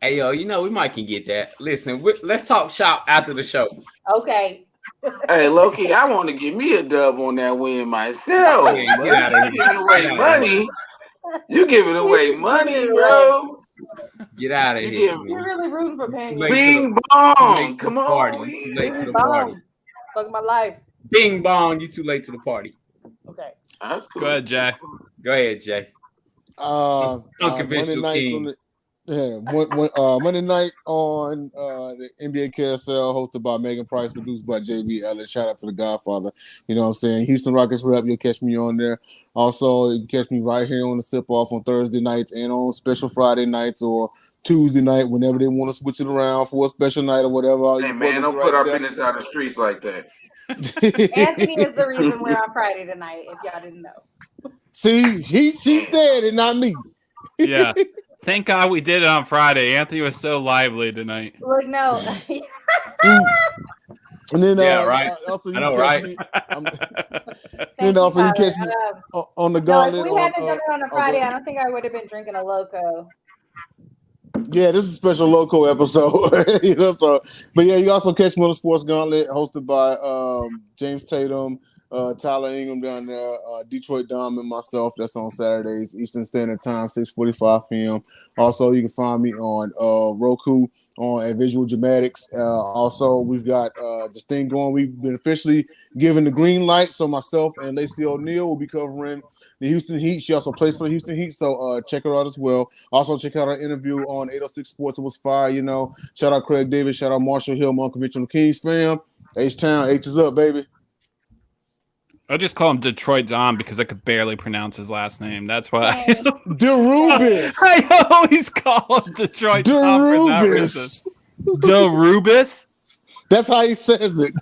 Hey, yo, you know, we might can get that. Listen, let's talk shop after the show. Okay. Hey, Loki, I want to give me a dub on that win myself. Hey, get out of You here. giving away money. You giving away money, bro. Get out of here. man. You're really rooting for Penguins. Late to Bing the- bong. late to Come the on. party. man. You too late to the Bing party. bong. Fuck my life. Bing bong, you too late to the party. Okay. That's cool. Go ahead, Jay. Go ahead, Jay. Monday Unconventional nights king. on the Monday night on the NBA Carousel, hosted by Megan Price, produced by JB Ellis. Shout out to the Godfather. You know what I'm saying? Houston Rockets rep. You'll catch me on there. Also, you can catch me right here on the Sip Off on Thursday nights and on special Friday nights or Tuesday night whenever they want to switch it around for a special night or whatever. Hey, You man, don't right put our there. business out of the streets like that. Anthony is the reason we're on Friday tonight, if y'all didn't know. See, she said it, not me. Yeah. Thank God we did it on Friday. Anthony was so lively tonight. Look, no. And then, Yeah, right. Also, you I know, catch right? me. Thank Then also you Tyler. catch me on the No, gauntlet. if we hadn't done it on a Friday, go I don't think I would have been drinking a Loco. Yeah, this is a special loco episode, you know. So, but yeah, you also catch me on the Sports Gauntlet, hosted by James Tatum, Tyler Ingram down there, Detroit Dom, and myself. That's on Saturdays, Eastern Standard Time, 6:45 p.m. Also, you can find me on Roku at Visual Dramatics. Also, we've got this thing going. We've been officially given the green light. So myself and Lacey O'Neal will be covering the Houston Heat. She also plays for the Houston Heat, so check her out as well. Also, check out our interview on 806 Sports. It was fire, you know. Shout out Craig Davis. Shout out Marshall Hill, my Unconventional Kings fam. H-Town, H is up, baby. I just call him Detroit Dom because I could barely pronounce his last name. That's why Derubis. I always call him Detroit Dom for that reason. Derubis. Derubis? That's how he says it.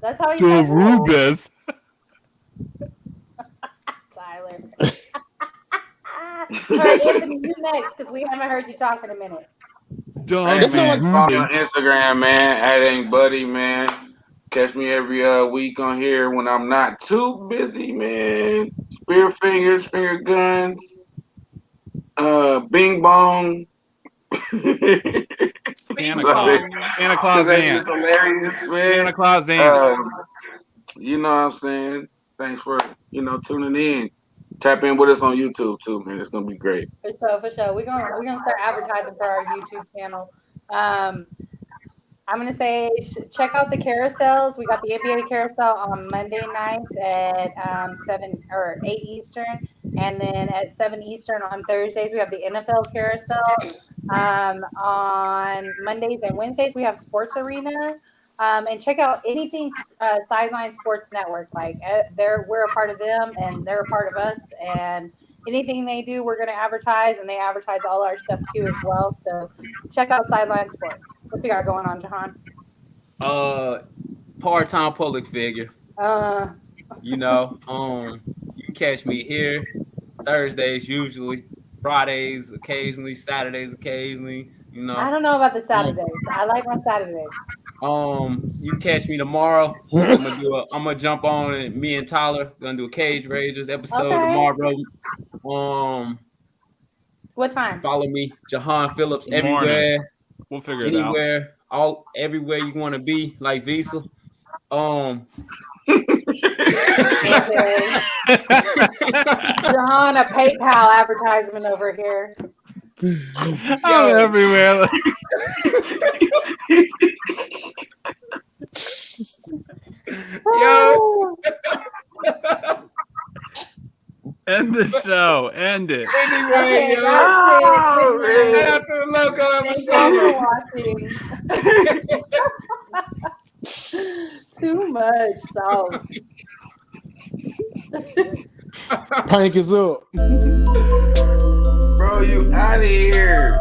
That's how you says it. Derubis. Tyler. All right, Anthony, you next, because we haven't heard you talk in a minute. Hey, That sound man, follow me on Instagram, man. At Ain't Buddy, man. Catch me every week on here when I'm not too busy, man. Spear fingers, finger guns, bing bong. Santa Claus. Santa Claus That's Ant. just hilarious, man. Santa Claus Ant. You know what I'm saying? Thanks for tuning in. Tap in with us on YouTube too, man. It's gonna be great. For sure. We're gonna start advertising for our YouTube channel. I'm gonna say check out the carousels. We got the NBA carousel on Monday nights at 7 or 8 Eastern, and then at 7 Eastern on Thursdays we have the NFL carousel. On Mondays and Wednesdays we have Sports Arena. And check out anything Sideline Sports Network. Like we're a part of them, and they're a part of us. And anything they do, we're going to advertise, and they advertise all our stuff too as well. So check out Sideline Sports. What you got going on, Jahan? Part-time public figure. You can catch me here Thursdays usually, Fridays occasionally, Saturdays occasionally. I don't know about the Saturdays. I like my Saturdays. You can catch me tomorrow. I'm gonna jump on it. Me and Tyler gonna do a Cage Rangers episode tomorrow. What time? Follow me, Jahan Phillips, Morning. everywhere. We'll figure it out. Anywhere, everywhere you want to be, like Visa. Jahan, a PayPal advertisement over here. I'm everywhere. Yo. End the show. End it. Anyway, Okay, yo. that's Shout out to the local Thank you for watching. Too much salt. Pank is up. Bro, you out of here.